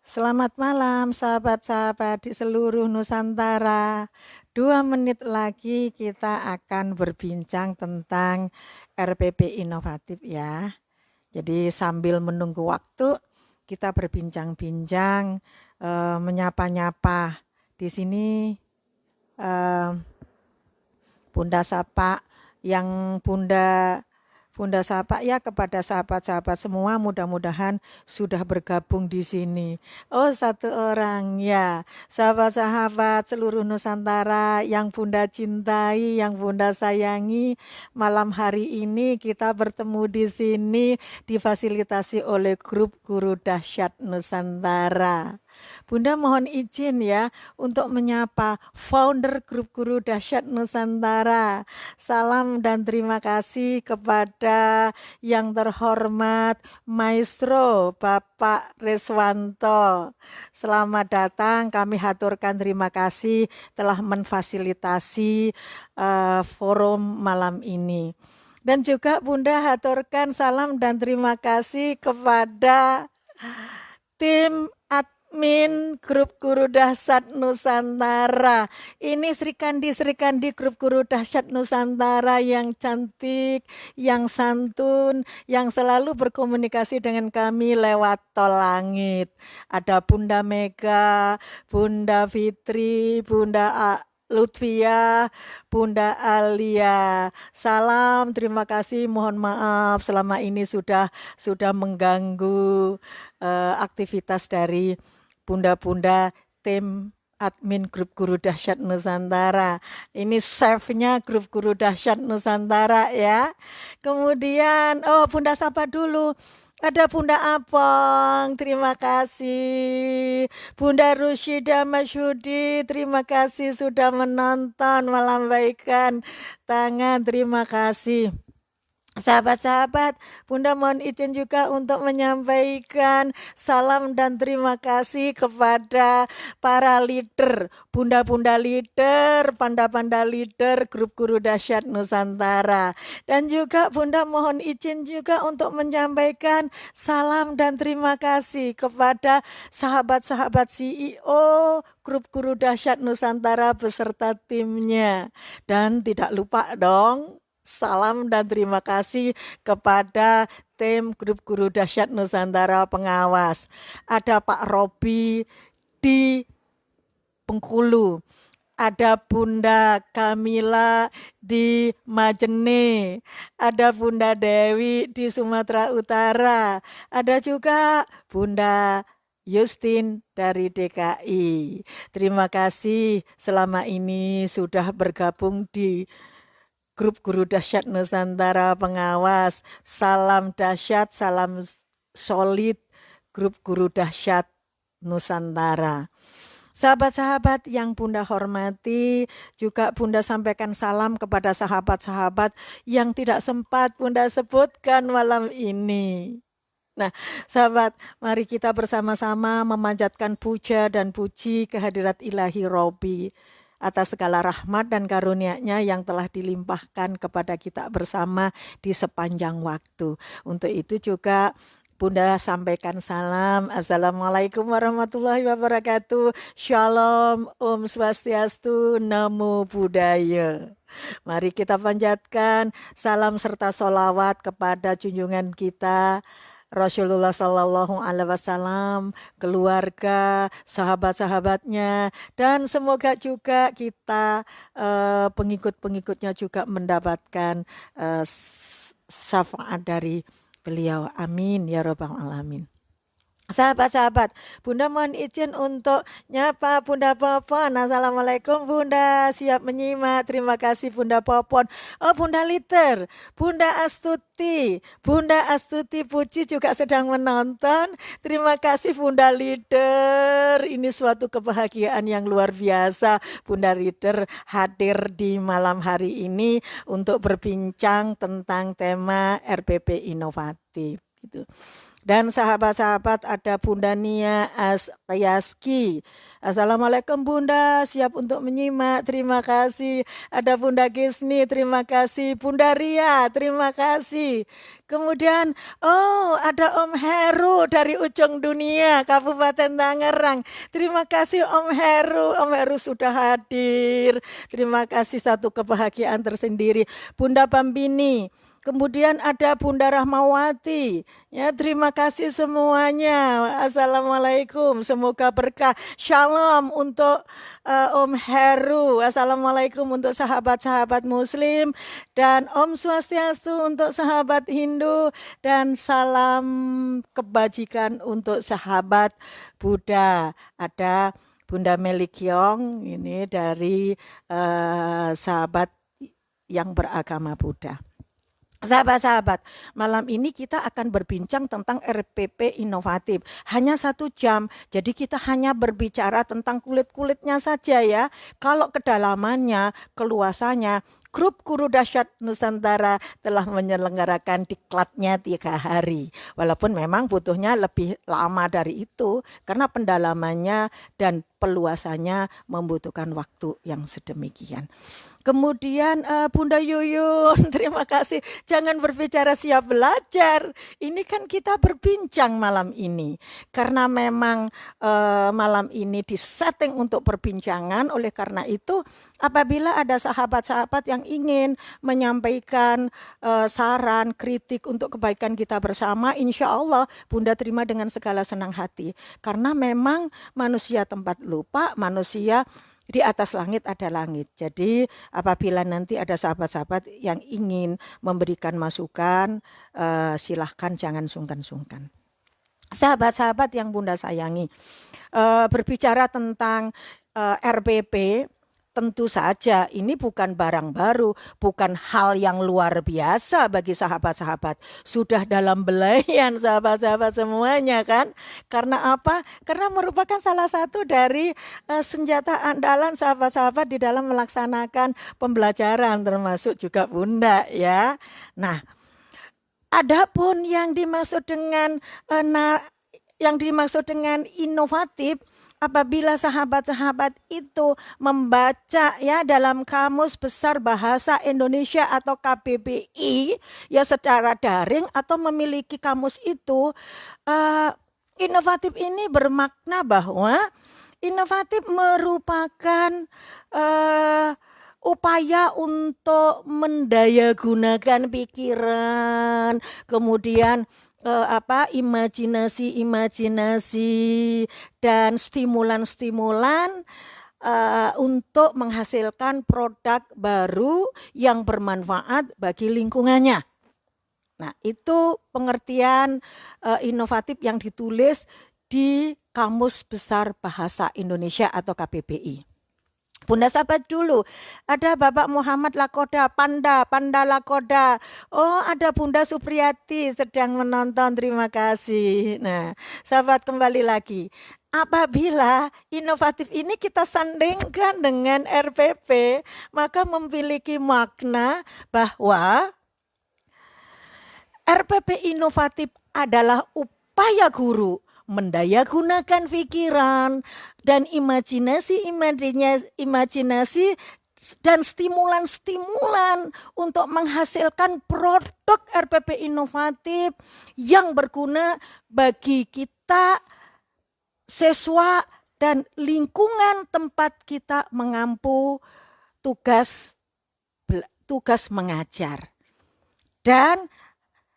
Selamat malam sahabat-sahabat di seluruh Nusantara. 2 menit lagi kita akan berbincang tentang RPP inovatif ya. Jadi sambil menunggu waktu kita berbincang-bincang, menyapa-nyapa. Di sini eh, Bunda Sapa yang Bunda Sapa ya kepada sahabat-sahabat semua, mudah-mudahan sudah bergabung di sini. Oh, satu orang ya. Sahabat-sahabat seluruh Nusantara yang Bunda cintai, yang Bunda sayangi, malam hari ini kita bertemu di sini difasilitasi oleh Grup Guru Dahsyat Nusantara. Bunda mohon izin ya untuk menyapa founder Grup Guru Dahsyat Nusantara. Salam dan terima kasih kepada yang terhormat Maestro Bapak Reswanto. Selamat datang, kami haturkan terima kasih telah memfasilitasi forum malam ini. Dan juga Bunda haturkan salam dan terima kasih kepada tim admin Grup Guru Dahsyat Nusantara. Ini Sri Kandi Grup Guru Dahsyat Nusantara yang cantik, yang santun, yang selalu berkomunikasi dengan kami lewat tol langit. Ada Bunda Mega, Bunda Fitri, Bunda Lutfia, Bunda Alia. Salam, terima kasih, mohon maaf selama ini sudah mengganggu aktivitas dari bunda-bunda tim admin Grup Guru Dahsyat Nusantara. Ini chefnya Grup Guru Dahsyat Nusantara ya. Kemudian, Bunda sapa dulu. Ada Bunda Apong, terima kasih. Bunda Rusyida Masyudi, terima kasih sudah menonton, melambaikan tangan, terima kasih. Sahabat-sahabat, Bunda mohon izin juga untuk menyampaikan salam dan terima kasih kepada para leader, bunda-bunda leader, panda-panda leader Grup Guru Dahsyat Nusantara. Dan juga Bunda mohon izin juga untuk menyampaikan salam dan terima kasih kepada sahabat-sahabat CEO Grup Guru Dahsyat Nusantara beserta timnya. Dan tidak lupa dong, salam dan terima kasih kepada tim Grup Guru Dahsyat Nusantara pengawas. Ada Pak Robi di Bengkulu. Ada Bunda Kamila di Majene. Ada Bunda Dewi di Sumatera Utara. Ada juga Bunda Justin dari DKI. Terima kasih selama ini sudah bergabung di Grup Guru Dahsyat Nusantara pengawas. Salam dahsyat, salam solid Grup Guru Dahsyat Nusantara. Sahabat-sahabat yang Bunda hormati, juga Bunda sampaikan salam kepada sahabat-sahabat yang tidak sempat Bunda sebutkan malam ini. Nah, sahabat, mari kita bersama-sama memanjatkan puja dan puji kehadirat ilahi Robi atas segala rahmat dan karunia-Nya yang telah dilimpahkan kepada kita bersama di sepanjang waktu. Untuk itu juga Bunda sampaikan salam. Assalamualaikum warahmatullahi wabarakatuh. Shalom, Om Swastiastu, Namo Buddhaya. Mari kita panjatkan salam serta solawat kepada junjungan kita Rasulullah Sallallahu Alaihi Wasallam, keluarga, sahabat-sahabatnya, dan semoga juga kita pengikut-pengikutnya juga mendapatkan syafaat dari beliau. Amin ya Rabbal Alamin. Sahabat-sahabat, Bunda mohon izin untuk nyapa Bunda Popon. Assalamualaikum Bunda, siap menyimak. Terima kasih Bunda Popon. Oh Bunda Liter, Bunda Astuti Puji juga sedang menonton. Terima kasih Bunda Leader. Ini suatu kebahagiaan yang luar biasa. Bunda Leader hadir di malam hari ini untuk berbincang tentang tema RPP inovatif. Gitu. Dan sahabat-sahabat ada Bunda Nia Asyaski. Assalamualaikum Bunda, siap untuk menyimak, terima kasih. Ada Bunda Gisni, terima kasih. Bunda Ria, terima kasih. Kemudian, ada Om Heru dari ujung dunia, Kabupaten Tangerang. Terima kasih Om Heru. Om Heru sudah hadir. Terima kasih, satu kebahagiaan tersendiri. Bunda Bambini. Kemudian ada Bunda Rahmawati. Ya, terima kasih semuanya. Assalamualaikum. Semoga berkah. Shalom untuk Om Heru. Assalamualaikum untuk sahabat-sahabat Muslim. Dan Om Swastiastu untuk sahabat Hindu. Dan salam kebajikan untuk sahabat Buddha. Ada Bunda Melikyong ini dari sahabat yang beragama Buddha. Sahabat-sahabat, malam ini kita akan berbincang tentang RPP inovatif. Hanya 1 jam, jadi kita hanya berbicara tentang kulit-kulitnya saja ya. Kalau kedalamannya, keluasannya, Grup Guru Dahsyat Nusantara telah menyelenggarakan diklatnya 3 hari. Walaupun memang butuhnya lebih lama dari itu, karena pendalamannya dan peluasannya membutuhkan waktu yang sedemikian. Kemudian Bunda Yuyun, terima kasih. Jangan berbicara siap belajar. Ini kan kita berbincang malam ini. Karena memang malam ini disetting untuk perbincangan. Oleh karena itu, apabila ada sahabat-sahabat yang ingin menyampaikan saran, kritik untuk kebaikan kita bersama, insya Allah Bunda terima dengan segala senang hati. Karena memang manusia tempat lupa, manusia di atas langit ada langit. Jadi apabila nanti ada sahabat-sahabat yang ingin memberikan masukan, silahkan jangan sungkan-sungkan. Sahabat-sahabat yang Bunda sayangi, berbicara tentang RPP, tentu saja ini bukan barang baru, bukan hal yang luar biasa bagi sahabat-sahabat. Sudah dalam belayan sahabat-sahabat semuanya kan. Karena apa? Karena merupakan salah satu dari senjata andalan sahabat-sahabat di dalam melaksanakan pembelajaran, termasuk juga Bunda ya. Nah, adapun yang dimaksud dengan inovatif, apabila sahabat-sahabat itu membaca ya dalam Kamus Besar Bahasa Indonesia atau KBBI ya secara daring atau memiliki kamus itu, inovatif ini bermakna bahwa inovatif merupakan upaya untuk mendayagunakan pikiran, kemudian imajinasi dan stimulan-stimulan untuk menghasilkan produk baru yang bermanfaat bagi lingkungannya. Nah, itu pengertian inovatif yang ditulis di Kamus Besar Bahasa Indonesia atau KBBI. Bunda sahabat dulu, ada Bapak Muhammad Lakoda, Panda Lakoda. Oh, ada Bunda Supriyati sedang menonton, terima kasih. Nah, sahabat kembali lagi. Apabila inovatif ini kita sandingkan dengan RPP, maka memiliki makna bahwa RPP inovatif adalah upaya guru mendayagunakan pikiran dan imajinasi dan stimulan-stimulan untuk menghasilkan produk RPP inovatif yang berguna bagi kita, siswa, dan lingkungan tempat kita mengampu tugas mengajar. Dan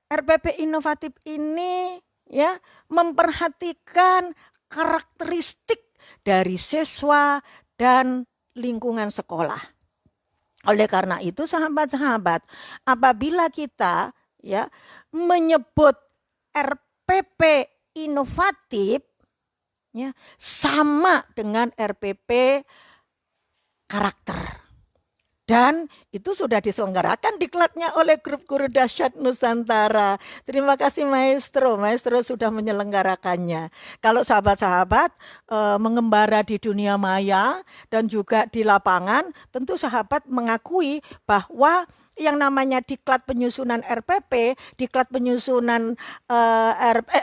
RPP inovatif ini ya memperhatikan karakteristik dari siswa dan lingkungan sekolah. Oleh karena itu sahabat-sahabat, apabila kita ya menyebut RPP inovatif ya sama dengan RPP karakter. Dan itu sudah diselenggarakan diklatnya oleh Grup Guru Dahsyat Nusantara. Terima kasih Maestro, Maestro sudah menyelenggarakannya. Kalau sahabat-sahabat mengembara di dunia maya dan juga di lapangan, tentu sahabat mengakui bahwa yang namanya diklat penyusunan RPP, diklat penyusunan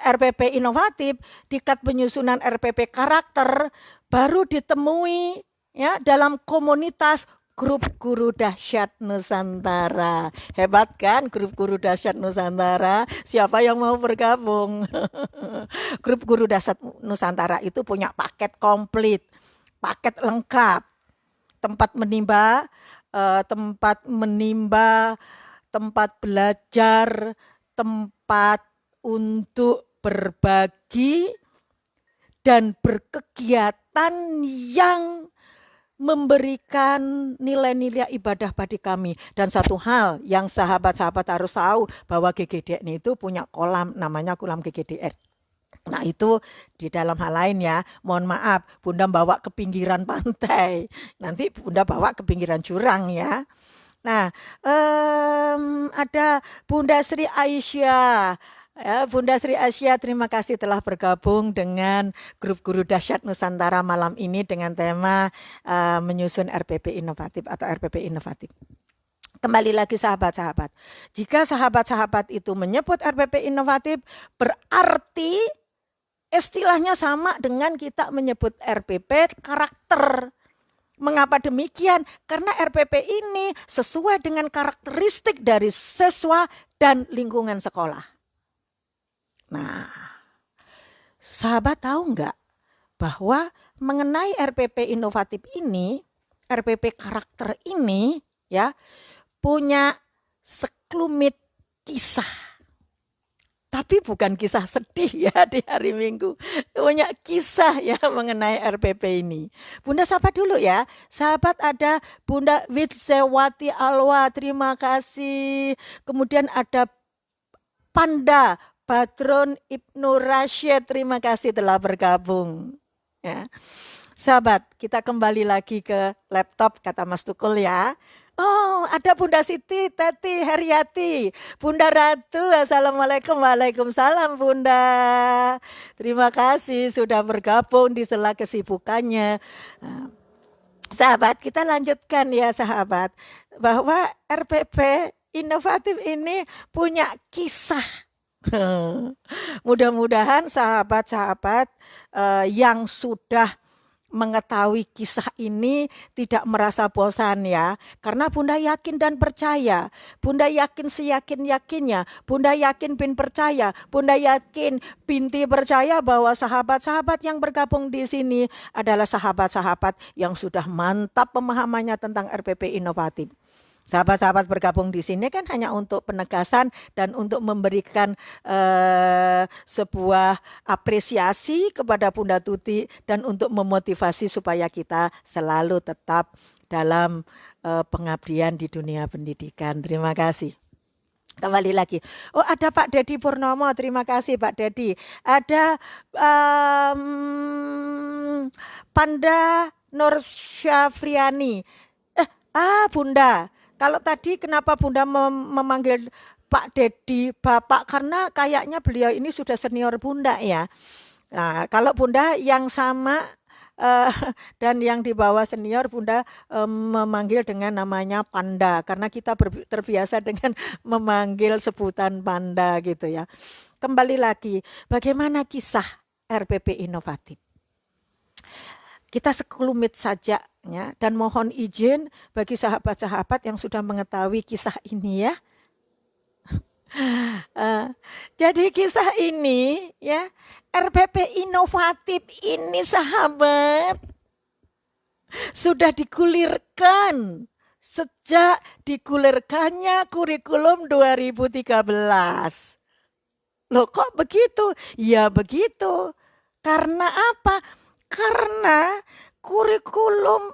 RPP inovatif, diklat penyusunan RPP karakter baru ditemui ya dalam komunitas Grup Guru Dahsyat Nusantara. Hebat kan Grup Guru Dahsyat Nusantara? Siapa yang mau bergabung? Grup Guru Dahsyat Nusantara itu punya paket komplit, paket lengkap. Tempat menimba, tempat belajar, tempat untuk berbagi dan berkegiatan yang memberikan nilai-nilai ibadah bagi kami. Dan satu hal yang sahabat-sahabat harus tahu bahwa GGDN itu punya kolam namanya kolam GGDN. Nah itu di dalam hal lain ya, mohon maaf Bunda bawa ke pinggiran pantai, nanti Bunda bawa ke pinggiran jurang ya. Nah ada Bunda Sri Aisyah. Ya, Bunda Sri Asia, terima kasih telah bergabung dengan Grup Guru Dahsyat Nusantara malam ini dengan tema menyusun RPP inovatif atau RPP inovatif. Kembali lagi sahabat-sahabat, jika sahabat-sahabat itu menyebut RPP inovatif, berarti istilahnya sama dengan kita menyebut RPP karakter. Mengapa demikian? Karena RPP ini sesuai dengan karakteristik dari siswa dan lingkungan sekolah. Nah, sahabat tahu nggak bahwa mengenai RPP inovatif ini, RPP karakter ini ya punya sekelumit kisah. Tapi bukan kisah sedih ya di hari Minggu. Punya kisah ya mengenai RPP ini. Bunda sapa dulu ya. Sahabat ada Bunda Witsewati Alwa, terima kasih. Kemudian ada Panda Badrun Ibnu Rashid, terima kasih telah bergabung. Ya. Sahabat, kita kembali lagi ke laptop, kata Mas Tukul ya. Oh, ada Bunda Siti, Teti, Heriati, Bunda Ratu, Assalamualaikum, Waalaikumsalam Bunda. Terima kasih sudah bergabung di sela kesibukannya. Nah, sahabat, kita lanjutkan ya sahabat, bahwa RPP inovatif ini punya kisah. Mudah-mudahan sahabat-sahabat yang sudah mengetahui kisah ini tidak merasa bosan ya. Karena Bunda yakin dan percaya. Bunda yakin seyakin-yakinnya. Bunda yakin bin percaya. Bunda yakin binti percaya bahwa sahabat-sahabat yang bergabung di sini adalah sahabat-sahabat yang sudah mantap pemahamannya tentang RPP inovatif. Sahabat-sahabat bergabung di sini kan hanya untuk penegasan dan untuk memberikan sebuah apresiasi kepada Bunda Tuti dan untuk memotivasi supaya kita selalu tetap dalam pengabdian di dunia pendidikan. Terima kasih. Kembali lagi. Oh, ada Pak Dedi Purnomo, terima kasih Pak Dedi. Ada Panda Nur Syafriani. Bunda, kalau tadi kenapa Bunda memanggil Pak Dedi Bapak? Karena kayaknya beliau ini sudah senior Bunda ya. Nah, kalau Bunda yang sama dan yang di bawah senior, Bunda memanggil dengan namanya Panda. Karena kita terbiasa dengan memanggil sebutan Panda gitu ya. Kembali lagi, bagaimana kisah RPP inovatif? Kita sekelumit saja ya, dan mohon izin bagi sahabat-sahabat yang sudah mengetahui kisah ini ya. Jadi kisah ini ya, RPP inovatif ini sahabat sudah digulirkan sejak digulirkannya kurikulum 2013. Loh kok begitu? Ya begitu. Karena apa? Karena kurikulum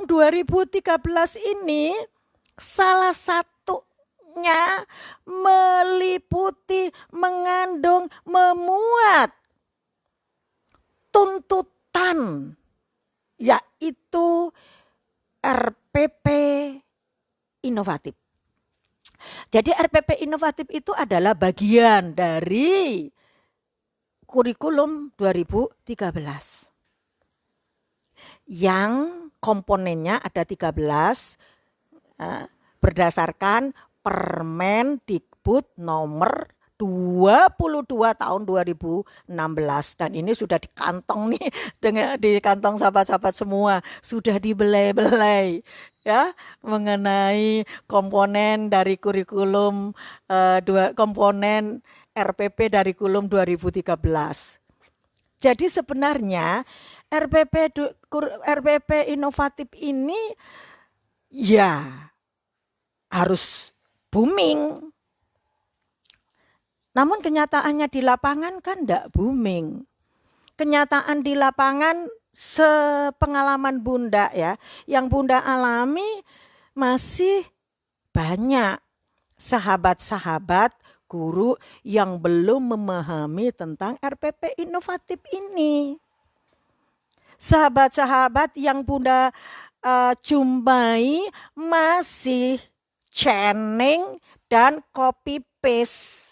2013 ini salah satunya meliputi, mengandung, memuat tuntutan, yaitu RPP inovatif. Jadi RPP inovatif itu adalah bagian dari kurikulum 2013. Yang komponennya ada 13 berdasarkan Permendikbud nomor 22 tahun 2016, dan ini sudah dikantong nih di kantong sahabat-sahabat semua, sudah dibelai-belai ya mengenai komponen dari kurikulum komponen RPP dari kurikulum 2013. Jadi sebenarnya RPP inovatif ini ya harus booming. Namun kenyataannya di lapangan kan enggak booming. Kenyataan di lapangan sepengalaman Bunda ya, yang Bunda alami masih banyak sahabat-sahabat guru yang belum memahami tentang RPP inovatif ini. Sahabat-sahabat yang Bunda jumpai masih chaining dan copy paste.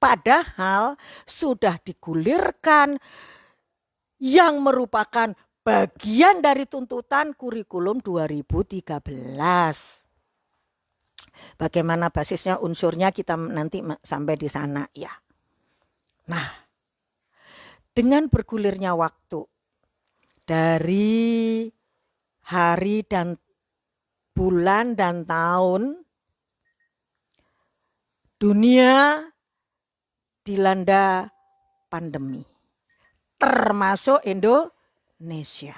Padahal sudah digulirkan yang merupakan bagian dari tuntutan kurikulum 2013. Bagaimana basisnya, unsurnya kita nanti sampai di sana ya. Nah, dengan bergulirnya waktu dari hari dan bulan dan tahun, dunia dilanda pandemi, termasuk Indonesia.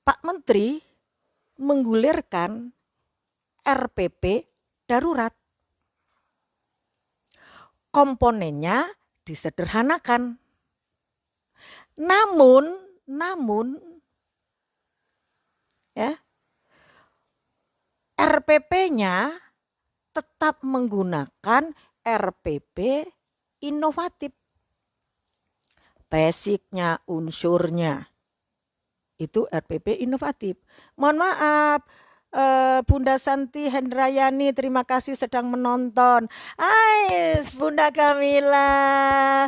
Pak Menteri menggulirkan RPP darurat. Komponennya disederhanakan. Namun ya, RPP-nya tetap menggunakan RPP inovatif. Basicnya, unsurnya itu RPP inovatif. Mohon maaf, Bunda Santi Hendrayani, terima kasih sedang menonton. Ais, Bunda Kamila,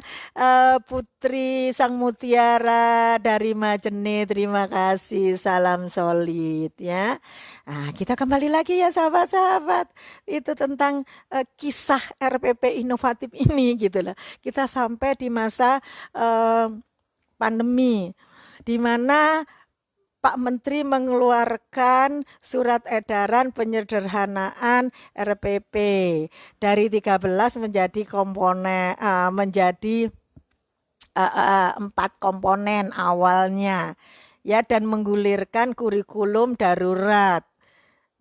Putri Sang Mutiara dari Majene, terima kasih, salam solid ya. Nah, kita kembali lagi ya sahabat-sahabat, itu tentang kisah RPP inovatif ini gitu loh. Kita sampai di masa pandemi, di mana Pak Menteri mengeluarkan surat edaran penyederhanaan RPP dari 13 menjadi komponen menjadi 4 komponen awalnya ya, dan menggulirkan kurikulum darurat.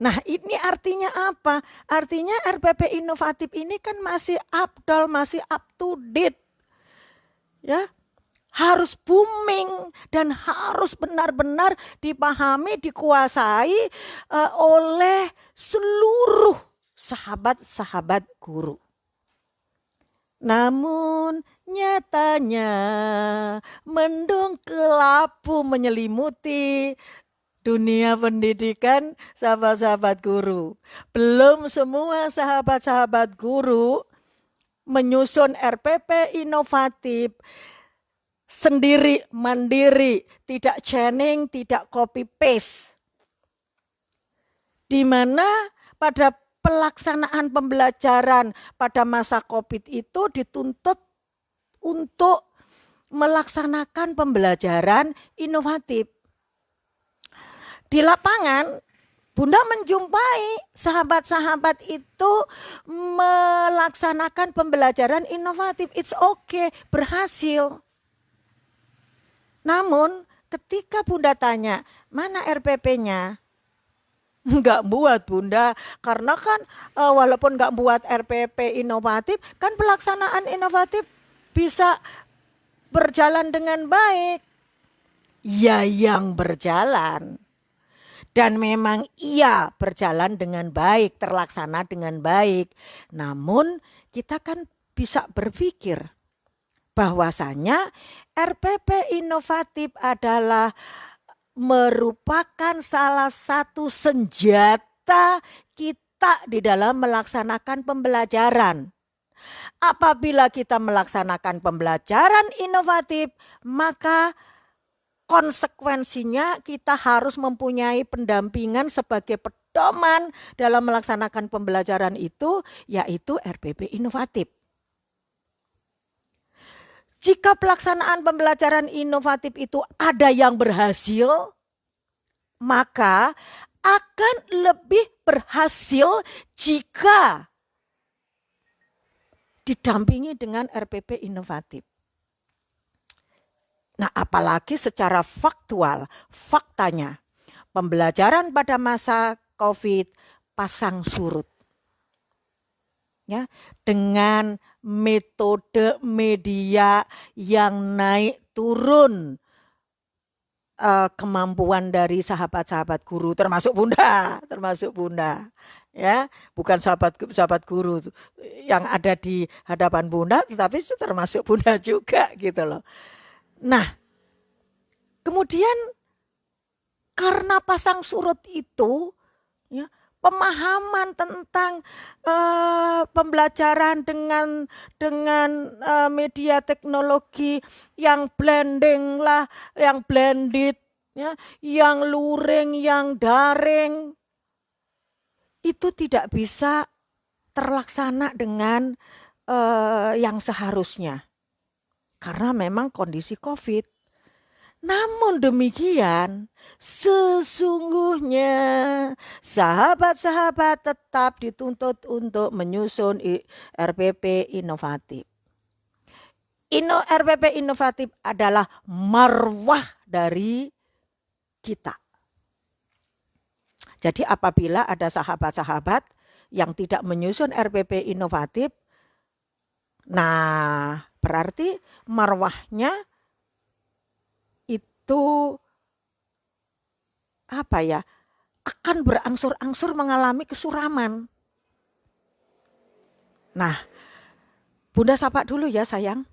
Nah, ini artinya apa? Artinya RPP inovatif ini kan masih updol, masih up to date. Ya. Harus booming dan harus benar-benar dipahami, dikuasai oleh seluruh sahabat-sahabat guru. Namun nyatanya mendung kelabu menyelimuti dunia pendidikan sahabat-sahabat guru. Belum semua sahabat-sahabat guru menyusun RPP inovatif sendiri, mandiri, tidak chaining, tidak copy paste. Di mana pada pelaksanaan pembelajaran pada masa Covid itu dituntut untuk melaksanakan pembelajaran inovatif. Di lapangan, Bunda menjumpai sahabat-sahabat itu melaksanakan pembelajaran inovatif. It's okay, berhasil. Namun ketika Bunda tanya, mana RPP-nya? Enggak buat Bunda, karena kan walaupun enggak buat RPP inovatif, kan pelaksanaan inovatif bisa berjalan dengan baik. Ya yang berjalan. Dan memang iya berjalan dengan baik, terlaksana dengan baik. Namun kita kan bisa berpikir bahwasanya RPP inovatif adalah merupakan salah satu senjata kita di dalam melaksanakan pembelajaran. Apabila kita melaksanakan pembelajaran inovatif, maka konsekuensinya kita harus mempunyai pendampingan sebagai pedoman dalam melaksanakan pembelajaran itu, yaitu RPP inovatif. Jika pelaksanaan pembelajaran inovatif itu ada yang berhasil, maka akan lebih berhasil jika didampingi dengan RPP inovatif. Nah, apalagi secara faktual, faktanya, pembelajaran pada masa COVID pasang surut. Ya, dengan metode media yang naik turun kemampuan dari sahabat-sahabat guru, termasuk Bunda, ya, bukan sahabat guru yang ada di hadapan Bunda, tetapi termasuk Bunda juga gitu loh. Nah, kemudian karena pasang surut itu, ya, pemahaman tentang pembelajaran dengan media teknologi yang blending lah, yang blended, ya, yang luring, yang daring, itu tidak bisa terlaksana dengan yang seharusnya. Karena memang kondisi COVID. Namun demikian, sesungguhnya sahabat-sahabat tetap dituntut untuk menyusun RPP inovatif. RPP inovatif adalah marwah dari kita. Jadi apabila ada sahabat-sahabat yang tidak menyusun RPP inovatif, nah berarti marwahnya itu akan berangsur-angsur mengalami kesuraman. Nah, Bunda sapa dulu ya sayang.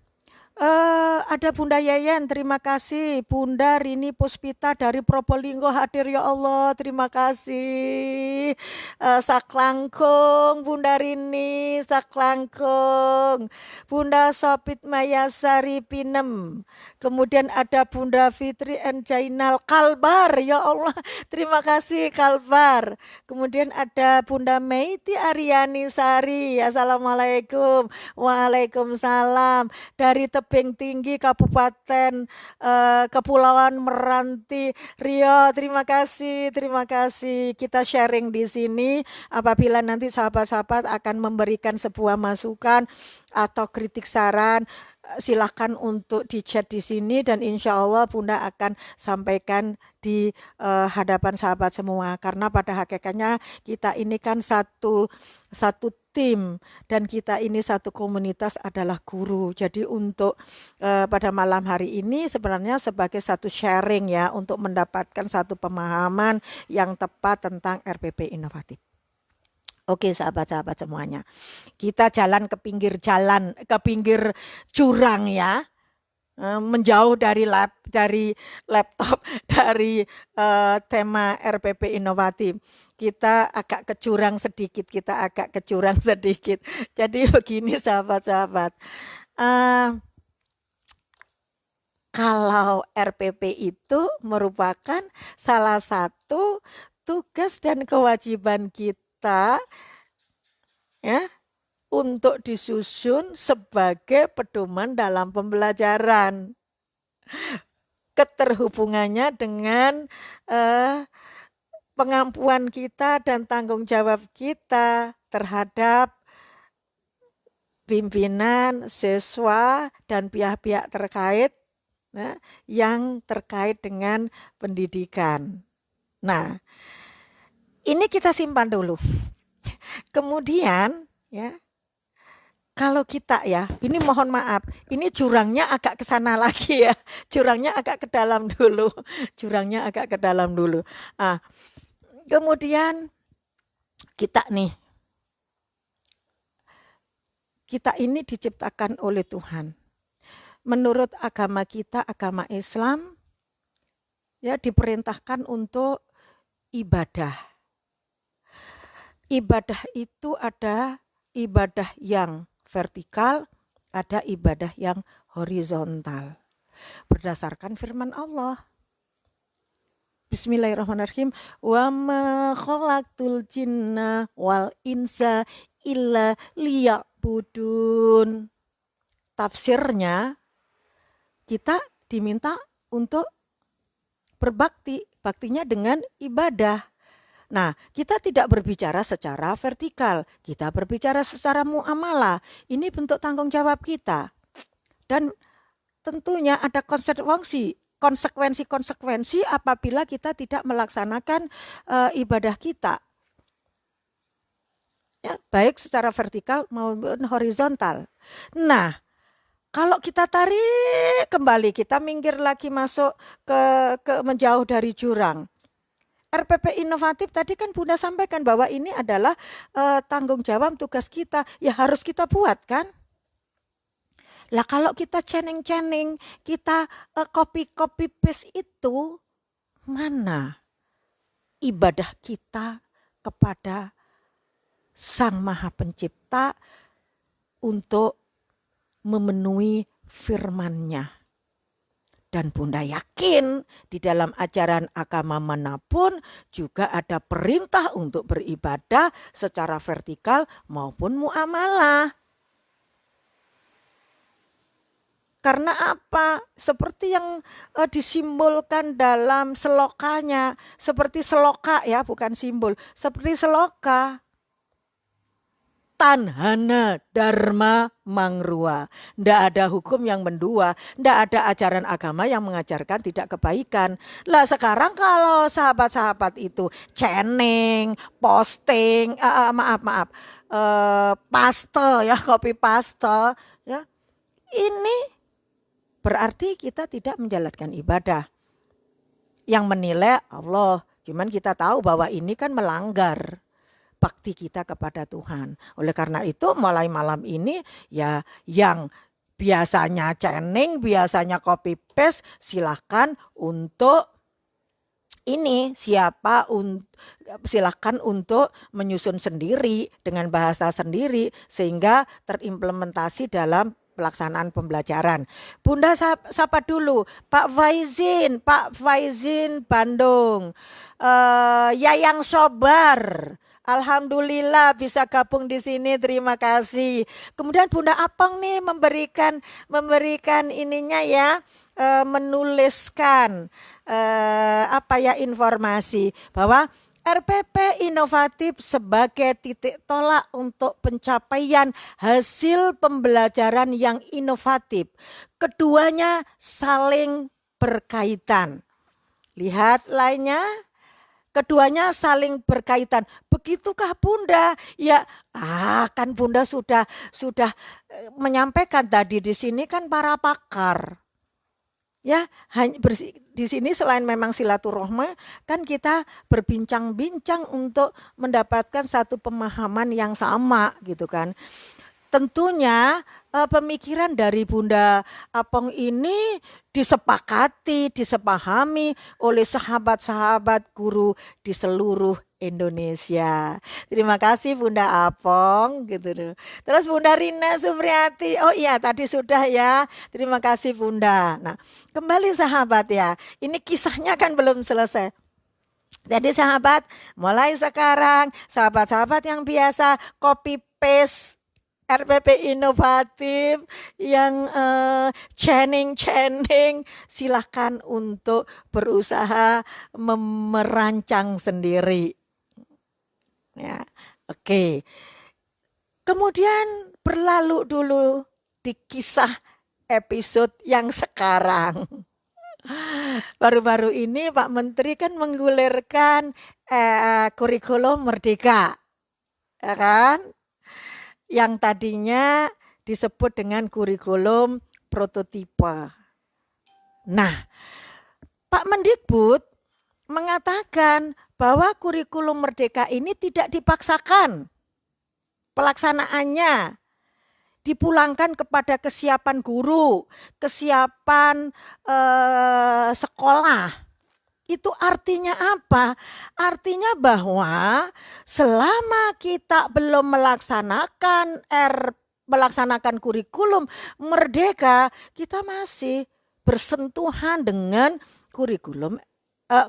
Ada Bunda Yeyen, terima kasih. Bunda Rini Puspita dari Probolinggo hadir, ya Allah, terima kasih. Saklangkung Bunda Rini, saklangkung. Bunda Sopit Mayasari Pinem. Kemudian ada Bunda Fitri and Jainal Kalbar, ya Allah, terima kasih Kalbar. Kemudian ada Bunda Meiti Aryani Sari, assalamualaikum. Waalaikumsalam. Dari Tebing Tinggi Kabupaten Kepulauan Meranti Riau, terima kasih. Kita sharing di sini. Apabila nanti sahabat-sahabat akan memberikan sebuah masukan atau kritik saran, silakan untuk di chat di sini dan insya Allah Bunda akan sampaikan di hadapan sahabat semua, karena pada hakikatnya kita ini kan satu tim dan kita ini satu komunitas adalah guru. Jadi untuk pada malam hari ini sebenarnya sebagai satu sharing ya, untuk mendapatkan satu pemahaman yang tepat tentang RPP inovatif. Oke sahabat-sahabat semuanya, kita jalan ke pinggir jurang ya, menjauh dari laptop, dari tema RPP inovatif. Kita agak ke jurang sedikit. Jadi begini sahabat-sahabat, kalau RPP itu merupakan salah satu tugas dan kewajiban kita ya, untuk disusun sebagai pedoman dalam pembelajaran. Keterhubungannya dengan pengampuan kita dan tanggung jawab kita terhadap pimpinan, siswa, dan pihak-pihak terkait yang terkait dengan pendidikan. Nah, ini kita simpan dulu. Kemudian ya, kalau kita ya, ini mohon maaf, ini jurangnya agak ke sana lagi ya. Jurangnya agak ke dalam dulu. Kemudian kita ini diciptakan oleh Tuhan. Menurut agama kita, agama Islam, ya diperintahkan untuk ibadah. Ibadah itu ada ibadah yang vertikal, ada ibadah yang horizontal. Berdasarkan firman Allah. Bismillahirrahmanirrahim. Wa ma khalaqtul jinna wal insa illa liya'budun. Tafsirnya, kita diminta untuk berbakti, baktinya dengan ibadah. Nah, kita tidak berbicara secara vertikal, kita berbicara secara muamalah. Ini bentuk tanggung jawab kita. Dan tentunya ada konsekuensi apabila kita tidak melaksanakan ibadah kita. Ya, baik secara vertikal maupun horizontal. Nah, kalau kita tarik kembali, kita minggir lagi masuk ke menjauh dari jurang. RPP inovatif tadi kan Bunda sampaikan bahwa ini adalah tanggung jawab tugas kita, ya harus kita buat kan. Lah kalau kita cening-cening, kita copy paste itu, mana ibadah kita kepada Sang Maha Pencipta untuk memenuhi firman-Nya. Dan Bunda yakin di dalam ajaran agama manapun juga ada perintah untuk beribadah secara vertikal maupun muamalah. Karena apa? Seperti yang disimbolkan dalam selokanya, seperti seloka ya, bukan simbol, seperti seloka. Tanhana dharma mangrua. Tidak ada hukum yang mendua, tidak ada ajaran agama yang mengajarkan tidak kebaikan. Lah sekarang kalau sahabat-sahabat itu cening, posting, paste ya, copy paste ya. Ini berarti kita tidak menjalankan ibadah. Yang menilai Allah, cuman kita tahu bahwa ini kan melanggar bakti kita kepada Tuhan. Oleh karena itu mulai malam ini ya yang biasanya cening, biasanya copy paste, silahkan untuk ini silahkan untuk menyusun sendiri dengan bahasa sendiri sehingga terimplementasi dalam pelaksanaan pembelajaran. Bunda sapa dulu Pak Faizin Bandung, Yayang Sobar. Alhamdulillah bisa gabung di sini, terima kasih. Kemudian Bunda Apong nih memberikan ininya ya, menuliskan informasi bahwa RPP inovatif sebagai titik tolak untuk pencapaian hasil pembelajaran yang inovatif. Keduanya saling berkaitan. Lihat lainnya. Keduanya saling berkaitan. Begitukah Bunda? Ya, kan Bunda sudah menyampaikan tadi di sini kan para pakar. Ya, di sini selain memang silaturahmi kan kita berbincang-bincang untuk mendapatkan satu pemahaman yang sama gitu kan. Tentunya pemikiran dari Bunda Apong ini disepahami oleh sahabat-sahabat guru di seluruh Indonesia. Terima kasih Bunda Apong gitu. Terus Bunda Rina Supriyati. Oh iya tadi sudah ya. Terima kasih Bunda. Nah, kembali sahabat ya. Ini kisahnya kan belum selesai. Jadi sahabat, mulai sekarang sahabat-sahabat yang biasa copy paste RPP inovatif yang channing silahkan untuk berusaha merancang sendiri. Ya, oke. Kemudian berlalu dulu di kisah episode yang sekarang. Baru-baru ini Pak Menteri kan menggulirkan kurikulum Merdeka, ya kan? Yang tadinya disebut dengan kurikulum prototipe. Nah, Pak Mendikbud mengatakan bahwa kurikulum Merdeka ini tidak dipaksakan. Pelaksanaannya dipulangkan kepada kesiapan guru, kesiapan sekolah. Itu artinya apa? Artinya bahwa selama kita belum melaksanakan kurikulum merdeka, kita masih bersentuhan dengan kurikulum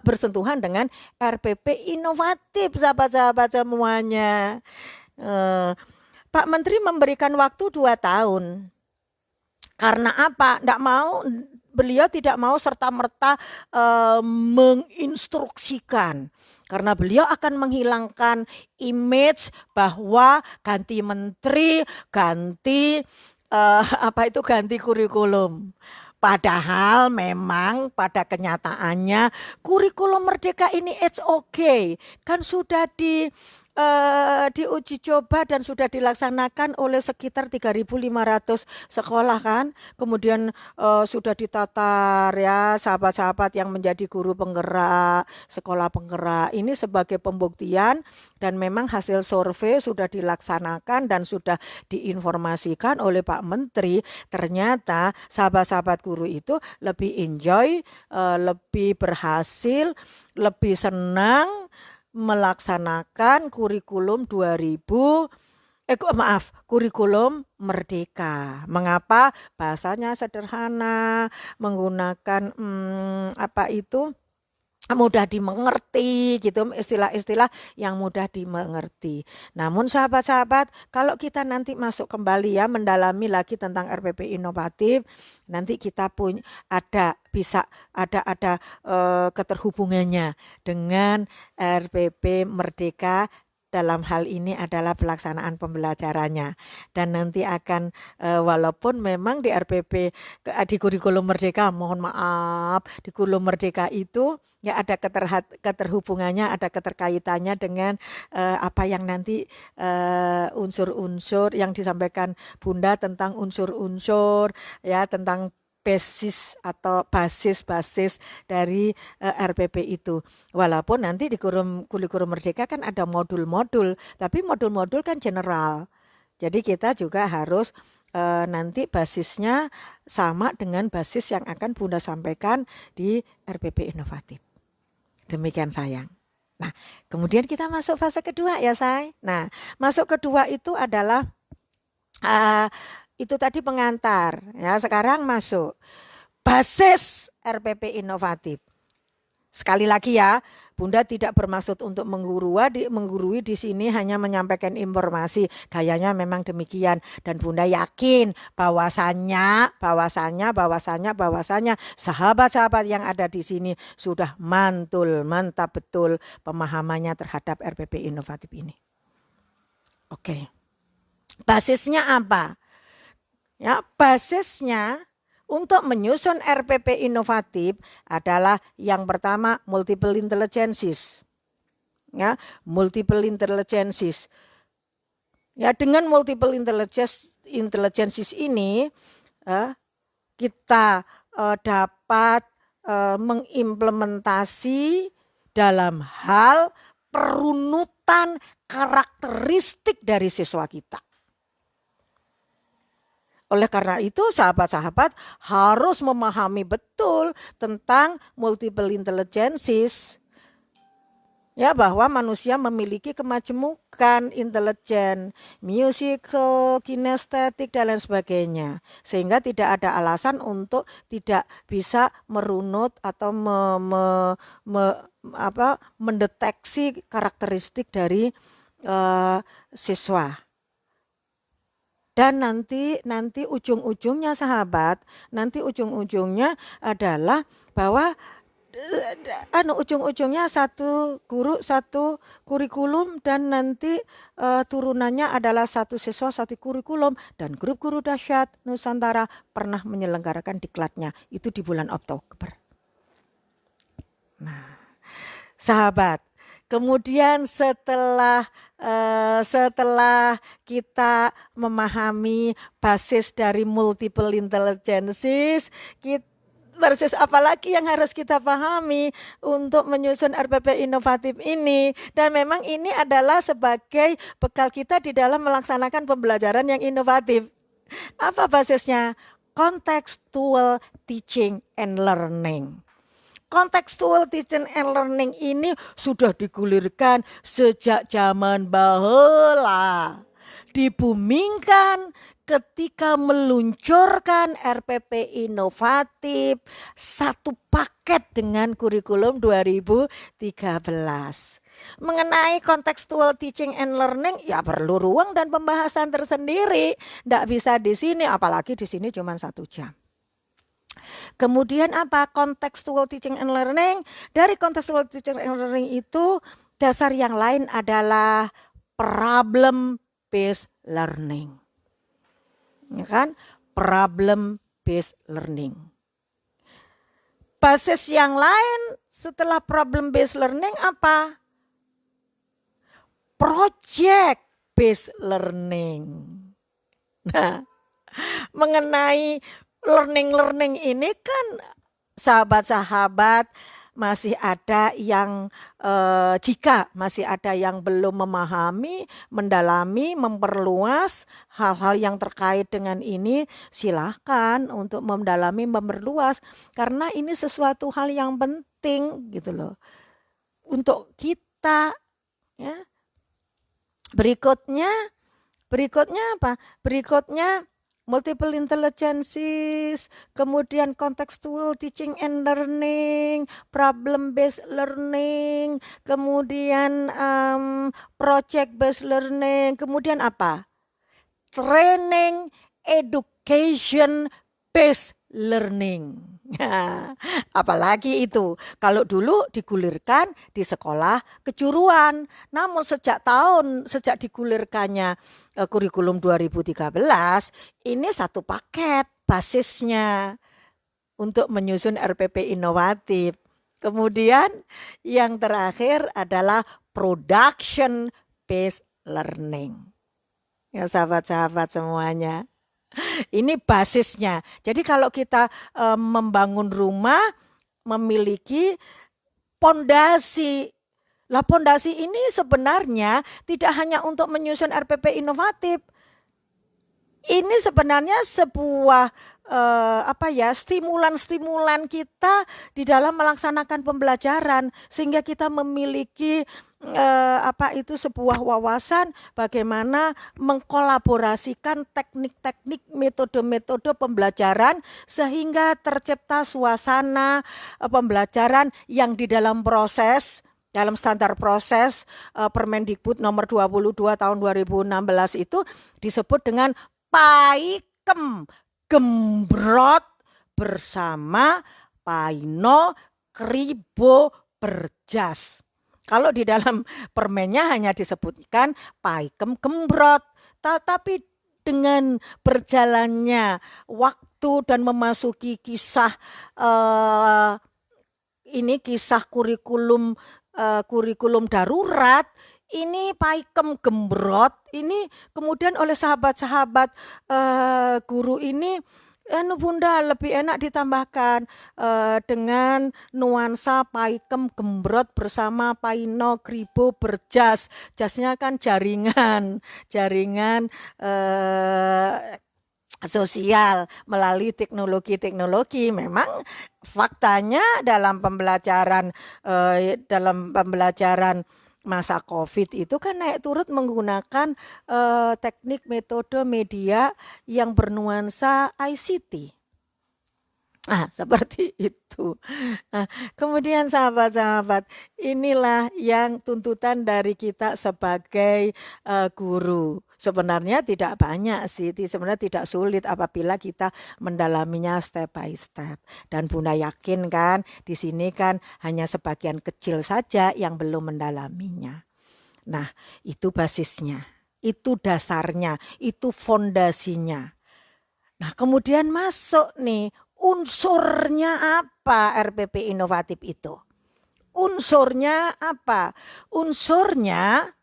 bersentuhan dengan RPP inovatif, sahabat-sahabat semuanya. Pak Menteri memberikan waktu 2 tahun. Karena apa? Beliau tidak mau serta-merta menginstruksikan. Karena beliau akan menghilangkan image bahwa ganti menteri, ganti kurikulum. Padahal memang pada kenyataannya kurikulum merdeka ini it's okay. Kan sudah diuji coba dan sudah dilaksanakan oleh sekitar 3.500 sekolah kan. Kemudian sudah ditatar ya sahabat-sahabat yang menjadi guru penggerak, sekolah penggerak. Ini sebagai pembuktian dan memang hasil survei sudah dilaksanakan dan sudah diinformasikan oleh Pak Menteri. Ternyata sahabat-sahabat guru itu lebih enjoy, lebih berhasil, lebih senang melaksanakan kurikulum kurikulum merdeka. Mengapa? Bahasanya sederhana, menggunakan mudah dimengerti gitu, istilah-istilah yang mudah dimengerti. Namun sahabat-sahabat, kalau kita nanti masuk kembali ya mendalami lagi tentang RPP inovatif, nanti kita ada keterhubungannya dengan RPP Merdeka. Dalam hal ini adalah pelaksanaan pembelajarannya. Dan nanti akan walaupun memang di RPP di kurikulum merdeka, mohon maaf, di kurikulum merdeka itu ya ada keterhubungannya, ada keterkaitannya dengan apa yang nanti unsur-unsur yang disampaikan Bunda tentang unsur-unsur ya tentang basis dari RPP itu. Walaupun nanti di kurikulum merdeka kan ada modul-modul, tapi modul-modul kan general. Jadi kita juga harus nanti basisnya sama dengan basis yang akan Bunda sampaikan di RPP inovatif. Demikian sayang. Nah, kemudian kita masuk fase kedua ya say. Nah, masuk kedua itu adalah itu tadi pengantar ya, sekarang masuk basis RPP inovatif. Sekali lagi ya, Bunda tidak bermaksud untuk menggurui di sini, hanya menyampaikan informasi. Gayanya memang demikian dan Bunda yakin bahwasannya sahabat-sahabat yang ada di sini sudah mantap betul pemahamannya terhadap RPP inovatif ini. Oke. Basisnya apa? Ya, basisnya untuk menyusun RPP inovatif adalah yang pertama multiple intelligences. Ya, multiple intelligences. Ya, dengan multiple intelligences ini kita dapat mengimplementasi dalam hal perunutan karakteristik dari siswa kita. Oleh karena itu sahabat-sahabat harus memahami betul tentang multiple intelligences. Ya, bahwa manusia memiliki kemajemukan intelijen, musical, kinestetik dan lain sebagainya. Sehingga tidak ada alasan untuk tidak bisa merunut atau mendeteksi karakteristik dari siswa. Dan nanti ujung-ujungnya sahabat, ujung-ujungnya adalah bahwa ujung-ujungnya satu guru, satu kurikulum dan nanti turunannya adalah satu siswa, satu kurikulum. Dan grup guru dahsyat Nusantara pernah menyelenggarakan diklatnya itu di bulan Oktober. Nah, sahabat, kemudian setelah kita memahami basis dari multiple intelligences, basis apa lagi yang harus kita pahami untuk menyusun RPP inovatif ini. Dan memang ini adalah sebagai bekal kita di dalam melaksanakan pembelajaran yang inovatif. Apa basisnya? Contextual teaching and learning. Contextual teaching and learning ini sudah digulirkan sejak zaman bahula. Dibumingkan ketika meluncurkan RPP inovatif satu paket dengan kurikulum 2013. Mengenai contextual teaching and learning ya perlu ruang dan pembahasan tersendiri. Tidak bisa di sini, apalagi di sini cuma 1 jam. Kemudian apa? Contextual teaching and learning. Dari contextual teaching and learning itu dasar yang lain adalah problem based learning. Ya kan? Problem based learning. Basis yang lain setelah problem based learning apa? Project based learning. Nah, mengenai learning ini kan sahabat-sahabat masih ada yang jika masih ada yang belum memahami, mendalami, memperluas hal-hal yang terkait dengan ini, silahkan untuk mendalami, memperluas karena ini sesuatu hal yang penting gitu loh untuk kita ya. Berikutnya apa? Berikutnya multiple intelligences, kemudian contextual teaching and learning, problem based learning, kemudian project based learning, kemudian apa? Training education based learning. Nah, apalagi itu kalau dulu digulirkan di sekolah kejuruan, namun sejak digulirkannya kurikulum 2013 ini satu paket basisnya untuk menyusun RPP inovatif. Kemudian yang terakhir adalah production based learning. Ya sahabat-sahabat semuanya. Ini basisnya. Jadi kalau kita membangun rumah memiliki pondasi. Lah pondasi ini sebenarnya tidak hanya untuk menyusun RPP inovatif. Ini sebenarnya sebuah stimulan kita di dalam melaksanakan pembelajaran sehingga kita memiliki sebuah wawasan bagaimana mengkolaborasikan teknik-teknik metode-metode pembelajaran sehingga tercipta suasana pembelajaran yang di dalam standar proses Permendikbud nomor 22 tahun 2016 itu disebut dengan Paikem Gembrot bersama Paino Kribo Berjas. Kalau di dalam permennya hanya disebutkan Paikem Gembrot, tapi dengan berjalannya waktu dan memasuki kisah kurikulum darurat, ini Paikem Gembrot ini kemudian oleh sahabat-sahabat guru ini Bunda lebih enak ditambahkan dengan nuansa Paikem Gembrot bersama Paino Kribo Berjas. Jasnya kan jaringan sosial melalui teknologi. Memang faktanya dalam pembelajaran masa COVID itu kan naik turut menggunakan teknik metode media yang bernuansa ICT. Seperti itu. Kemudian sahabat-sahabat, inilah yang tuntutan dari kita sebagai guru. Sebenarnya tidak banyak sih, sebenarnya tidak sulit apabila kita mendalaminya step by step. Dan Bunda yakin kan, di sini kan hanya sebagian kecil saja yang belum mendalaminya. Nah, itu basisnya, itu dasarnya, itu fondasinya. Nah, kemudian masuk nih, unsurnya apa RPP inovatif itu? Unsurnya apa? Unsurnya,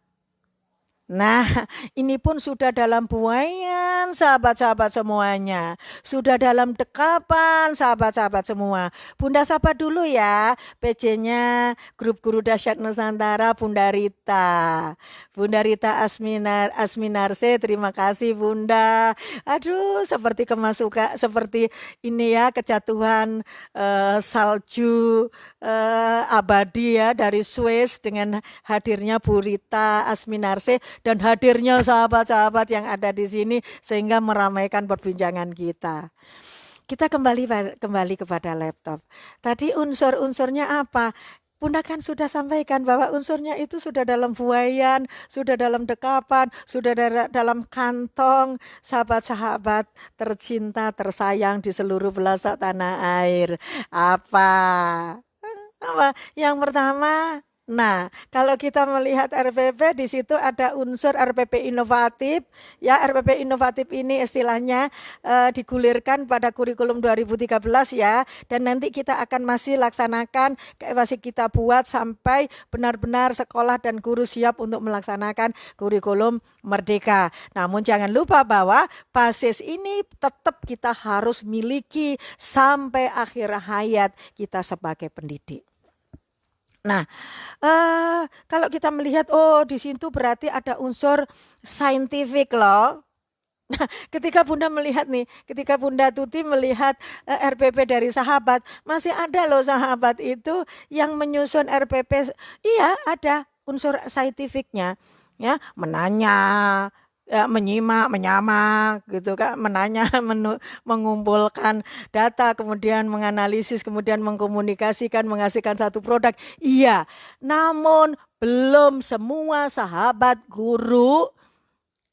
nah ini pun sudah dalam buayan sahabat-sahabat semuanya. Sudah dalam dekapan sahabat-sahabat semua. Bunda sapa dulu ya PJ-nya Grup Guru Dahsyat Nusantara Bunda Rita. Bunda Rita Asminarse, terima kasih Bunda. Aduh, seperti seperti ini ya, kejatuhan salju abadi ya dari Swiss dengan hadirnya Bu Rita Asminarse dan hadirnya sahabat-sahabat yang ada di sini sehingga meramaikan perbincangan kita. Kita kembali kepada laptop. Tadi unsur-unsurnya apa? Bunda kan sudah sampaikan bahwa unsurnya itu sudah dalam buayan, sudah dalam dekapan, sudah dalam kantong sahabat-sahabat tercinta, tersayang di seluruh pelosok tanah air. Apa? Apa? Yang pertama, nah, kalau kita melihat RPP di situ ada unsur RPP inovatif. Ya, RPP inovatif ini istilahnya digulirkan pada kurikulum 2013 ya. Dan nanti kita akan masih laksanakan, masih kita buat sampai benar-benar sekolah dan guru siap untuk melaksanakan kurikulum merdeka. Namun jangan lupa bahwa basis ini tetap kita harus miliki sampai akhir hayat kita sebagai pendidik. Nah, kalau kita melihat, oh di situ berarti ada unsur saintifik loh. Nah, ketika Bunda melihat nih, ketika Bunda Tuti melihat RPP dari sahabat, masih ada loh sahabat itu yang menyusun RPP. Iya, ada unsur saintifiknya, ya, menanya, ya, menyimak, menyamak gitu kan, menanya, mengumpulkan data, kemudian menganalisis, kemudian mengkomunikasikan, menghasilkan satu produk. Iya, namun belum semua sahabat guru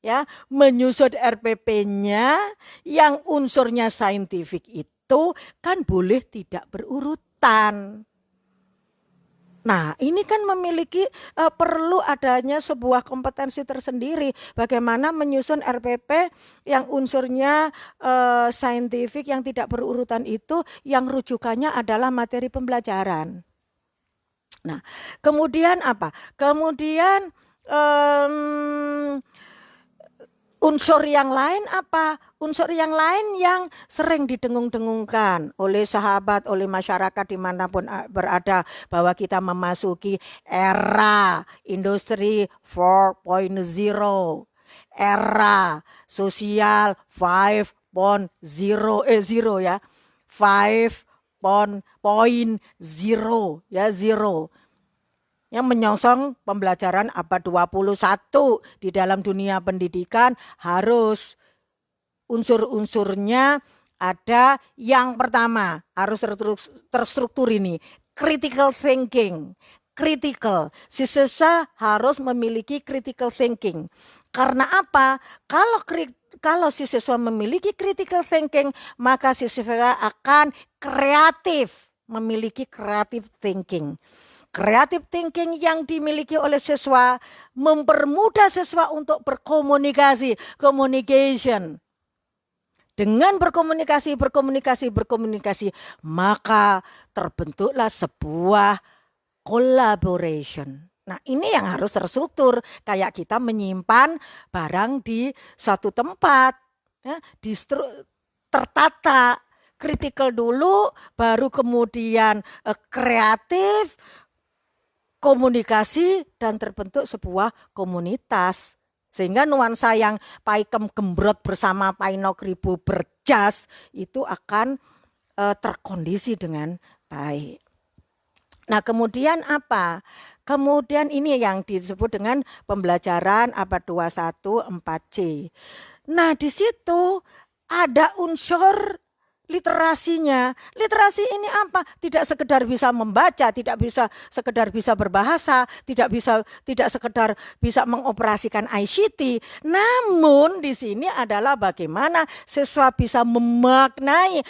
ya menyusun RPP-nya yang unsurnya saintifik itu kan boleh tidak berurutan. Nah, ini kan memiliki perlu adanya sebuah kompetensi tersendiri bagaimana menyusun RPP yang unsurnya saintifik yang tidak berurutan itu yang rujukannya adalah materi pembelajaran. Nah, kemudian apa? Kemudian unsur yang lain apa? Unsur yang lain yang sering didengung-dengungkan oleh sahabat, oleh masyarakat dimanapun berada bahwa kita memasuki era industri 4.0, era sosial 5.0 ya, 5.0 ya, zero. Yang menyongsong pembelajaran abad 21 di dalam dunia pendidikan harus unsur-unsurnya ada. Yang pertama harus terstruktur ini, critical thinking. Critical, siswa harus memiliki critical thinking. Karena apa? Kalau siswa memiliki critical thinking, maka siswa akan kreatif, memiliki creative thinking. Creative thinking yang dimiliki oleh siswa mempermudah siswa untuk berkomunikasi, communication. Dengan berkomunikasi, maka terbentuklah sebuah collaboration. Nah, ini yang harus terstruktur. Kayak kita menyimpan barang di suatu tempat, ya, tertata, critical dulu, baru kemudian kreatif, komunikasi, dan terbentuk sebuah komunitas. Sehingga nuansa yang Paikem gembrot bersama Painok Ribu berjas itu akan terkondisi dengan baik. Nah, kemudian apa? Kemudian ini yang disebut dengan pembelajaran abad 21 4C. Nah, di situ ada unsur literasinya. Literasi ini apa? Tidak sekedar bisa membaca, tidak bisa sekedar bisa berbahasa, tidak sekedar bisa mengoperasikan ICT. Namun di sini adalah bagaimana siswa bisa memaknai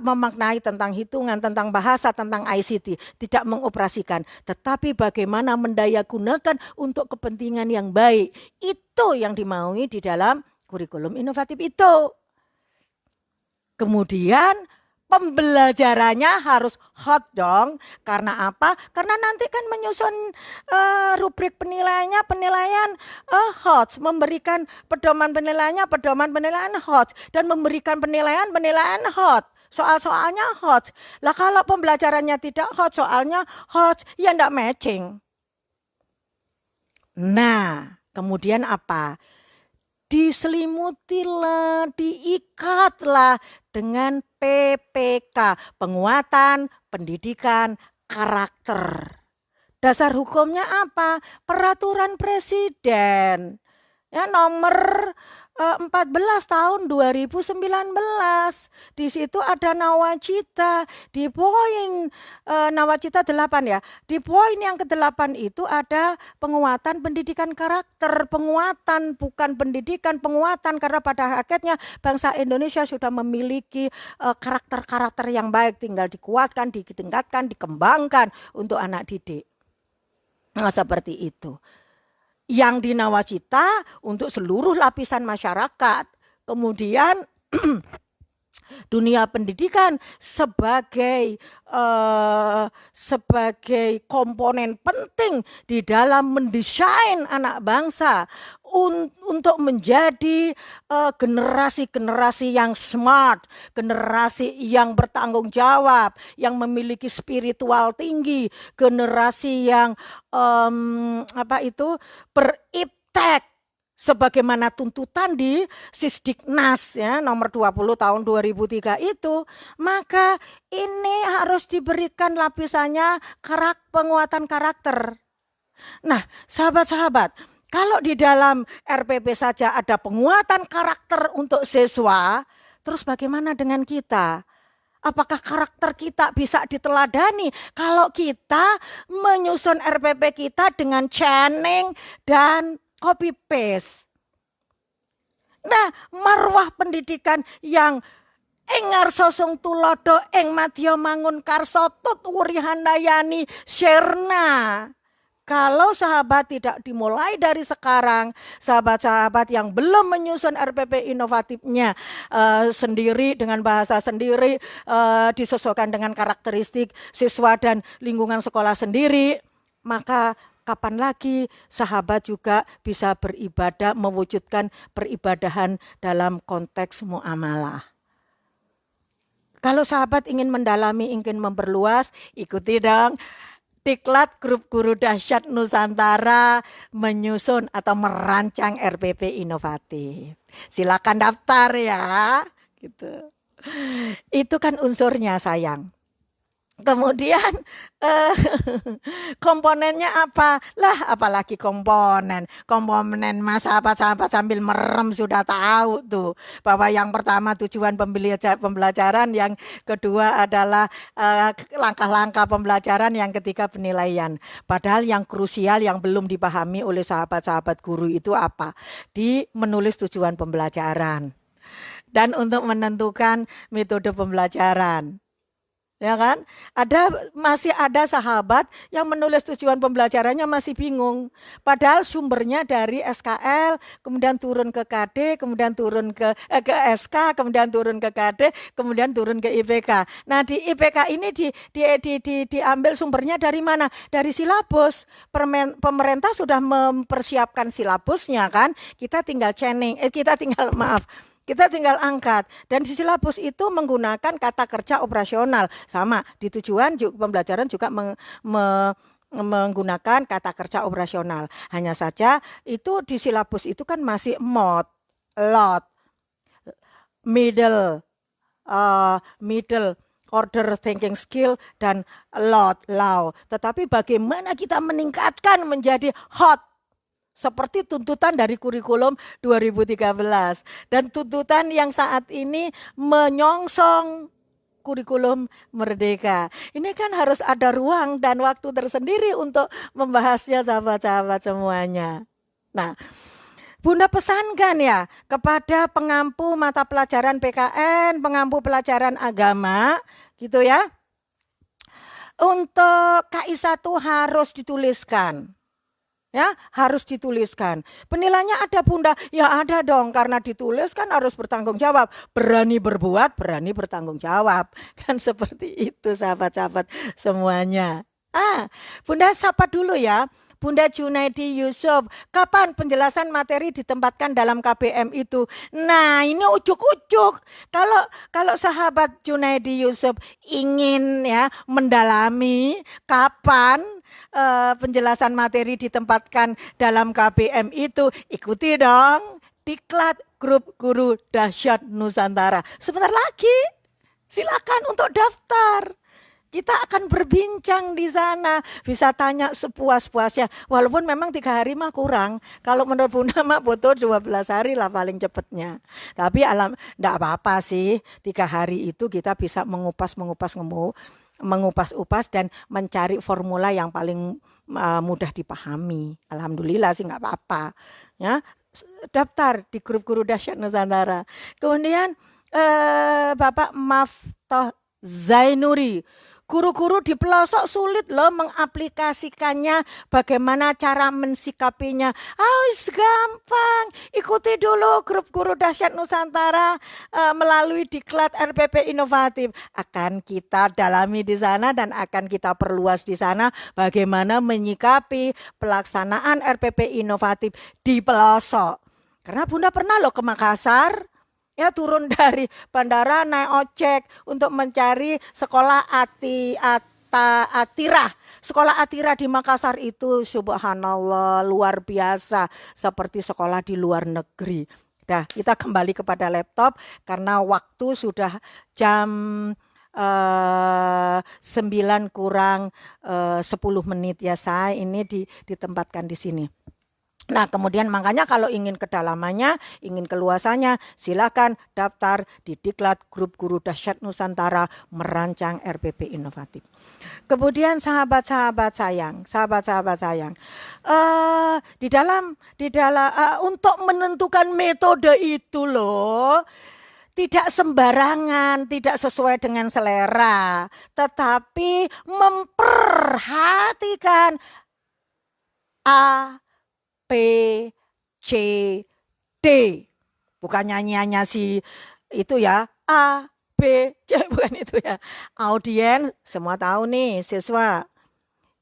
memaknai tentang hitungan, tentang bahasa, tentang ICT, tidak mengoperasikan, tetapi bagaimana mendayagunakan untuk kepentingan yang baik. Itu yang dimaui di dalam kurikulum inovatif itu. Kemudian pembelajarannya harus hot dong. Karena apa? Karena nanti kan menyusun rubrik penilaian hot, memberikan pedoman penilaian hot, dan memberikan penilaian hot. Soal-soalnya hot. Lah kalau pembelajarannya tidak hot, soalnya hot, ya enggak matching. Nah, kemudian apa? Diselimutilah, diikatlah dengan PPK, penguatan pendidikan karakter. Dasar hukumnya apa? Peraturan Presiden. Ya, nomor 14 tahun 2019. Di situ ada nawacita di poin nawacita 8 ya. Di poin yang ke-8 itu ada penguatan pendidikan karakter, penguatan bukan pendidikan, penguatan karena pada hakikatnya bangsa Indonesia sudah memiliki karakter-karakter yang baik, tinggal dikuatkan, ditingkatkan, dikembangkan untuk anak didik. Nah, seperti itu. Yang dinawacita untuk seluruh lapisan masyarakat. Kemudian dunia pendidikan sebagai komponen penting di dalam mendesain anak bangsa untuk menjadi generasi-generasi yang smart, generasi yang bertanggung jawab, yang memiliki spiritual tinggi, generasi yang beriptek sebagaimana tuntutan di Sisdiknas ya nomor 20 tahun 2003 itu, maka ini harus diberikan lapisannya penguatan karakter. Nah, sahabat-sahabat, kalau di dalam RPP saja ada penguatan karakter untuk siswa, terus bagaimana dengan kita? Apakah karakter kita bisa diteladani kalau kita menyusun RPP kita dengan channing dan copy paste? Nah, marwah pendidikan yang engar sosong tulodo eng madya mangun karso tut wuri handayani sirna. Kalau sahabat tidak dimulai dari sekarang, sahabat-sahabat yang belum menyusun RPP inovatifnya sendiri dengan bahasa sendiri, disesuaikan dengan karakteristik siswa dan lingkungan sekolah sendiri, maka kapan lagi sahabat juga bisa beribadah, mewujudkan peribadahan dalam konteks muamalah. Kalau sahabat ingin mendalami, ingin memperluas, ikuti dong Diklat Grup Guru Dahsyat Nusantara menyusun atau merancang RPP inovatif. Silakan daftar ya, gitu. Itu kan unsurnya sayang. Kemudian komponennya apa? Lah apalagi komponen mas sahabat-sahabat sambil merem sudah tahu tuh bahwa yang pertama tujuan pembelajaran, yang kedua adalah langkah-langkah pembelajaran, yang ketiga penilaian. Padahal yang krusial yang belum dipahami oleh sahabat-sahabat guru itu apa? Di menulis tujuan pembelajaran dan untuk menentukan metode pembelajaran. Ya kan? Masih ada sahabat yang menulis tujuan pembelajarannya masih bingung. Padahal sumbernya dari SKL, kemudian turun ke KD, kemudian turun ke SK, kemudian turun ke KD, kemudian turun ke IPK. Nah, di IPK ini diambil sumbernya dari mana? Dari silabus. Pemerintah sudah mempersiapkan silabusnya kan? Kita tinggal kita tinggal angkat, dan di silabus itu menggunakan kata kerja operasional. Sama, di tujuan pembelajaran juga menggunakan kata kerja operasional. Hanya saja itu di silabus itu kan masih mode, lot, middle order thinking skill, dan low. Tetapi bagaimana kita meningkatkan menjadi hot, seperti tuntutan dari kurikulum 2013 dan tuntutan yang saat ini menyongsong kurikulum merdeka. Ini kan harus ada ruang dan waktu tersendiri untuk membahasnya sahabat-sahabat semuanya. Nah, Bunda pesankan ya kepada pengampu mata pelajaran PKN, pengampu pelajaran agama gitu ya. Untuk KI1 harus dituliskan. Ya, harus dituliskan. Penilaiannya ada Bunda? Ya ada dong, karena ditulis kan harus bertanggung jawab. Berani berbuat, berani bertanggung jawab. Kan seperti itu sahabat-sahabat semuanya. Bunda sapa dulu ya. Bunda Junaidi Yusuf, kapan penjelasan materi ditempatkan dalam KBM itu? Nah, ini ujuk-ujuk. Kalau sahabat Junaidi Yusuf ingin ya mendalami kapan penjelasan materi ditempatkan dalam KBM itu, ikuti dong diklat grup guru dahsyat Nusantara. Sebentar lagi silakan untuk daftar. Kita akan berbincang di sana, bisa tanya sepuas-puasnya. Walaupun memang 3 hari mah kurang. Kalau menurut Bunda mah butuh 12 hari lah paling cepatnya. Tapi enggak apa-apa sih. 3 hari itu kita bisa mengupas-upas dan mencari formula yang paling mudah dipahami. Alhamdulillah sih enggak apa-apa. Ya, daftar di grup guru dahsyat Nusantara. Kemudian Bapak Maftoh Zainuri, guru-guru di pelosok sulit loh mengaplikasikannya, bagaimana cara mensikapinya. Gampang, ikuti dulu grup guru dahsyat Nusantara melalui diklat RPP Inovatif. Akan kita dalami di sana dan akan kita perluas di sana bagaimana menyikapi pelaksanaan RPP Inovatif di pelosok. Karena Bunda pernah loh ke Makassar. Ya, turun dari bandara naik ojek untuk mencari sekolah Atirah. Sekolah Atirah di Makassar itu subhanallah luar biasa, seperti sekolah di luar negeri. Dah, kita kembali kepada laptop karena waktu sudah jam 9 kurang 10 menit ya, saya ini ditempatkan di sini. Nah, kemudian makanya kalau ingin kedalamannya, ingin keluasannya, silakan daftar di diklat grup guru dahsyat Nusantara merancang RPP Inovatif. Kemudian sahabat-sahabat sayang, di dalam untuk menentukan metode itu loh, tidak sembarangan, tidak sesuai dengan selera, tetapi memperhatikan A, P, C, D. Bukan nyanyiannya si itu ya. A, B, C, bukan itu ya. Audiens, semua tahu nih siswa.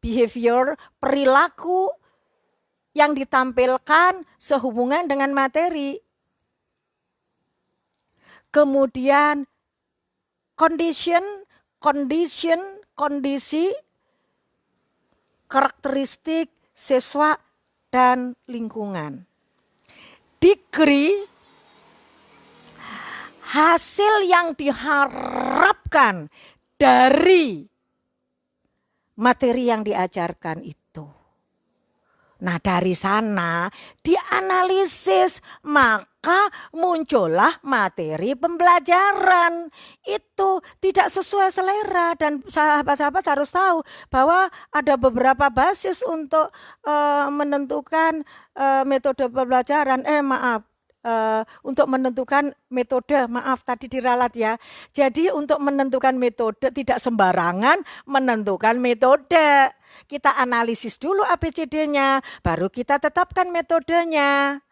Behavior, perilaku yang ditampilkan sehubungan dengan materi. Kemudian kondisi, karakteristik siswa dan lingkungan. Degree, hasil yang diharapkan dari materi yang diajarkan itu. Nah, dari sana dianalisis, maka muncullah materi pembelajaran. Itu tidak sesuai selera dan sahabat-sahabat harus tahu bahwa ada beberapa basis untuk menentukan metode pembelajaran. Untuk menentukan metode, maaf tadi diralat ya. Jadi untuk menentukan metode tidak sembarangan menentukan metode. Kita analisis dulu ABCD-nya, baru kita tetapkan metodenya.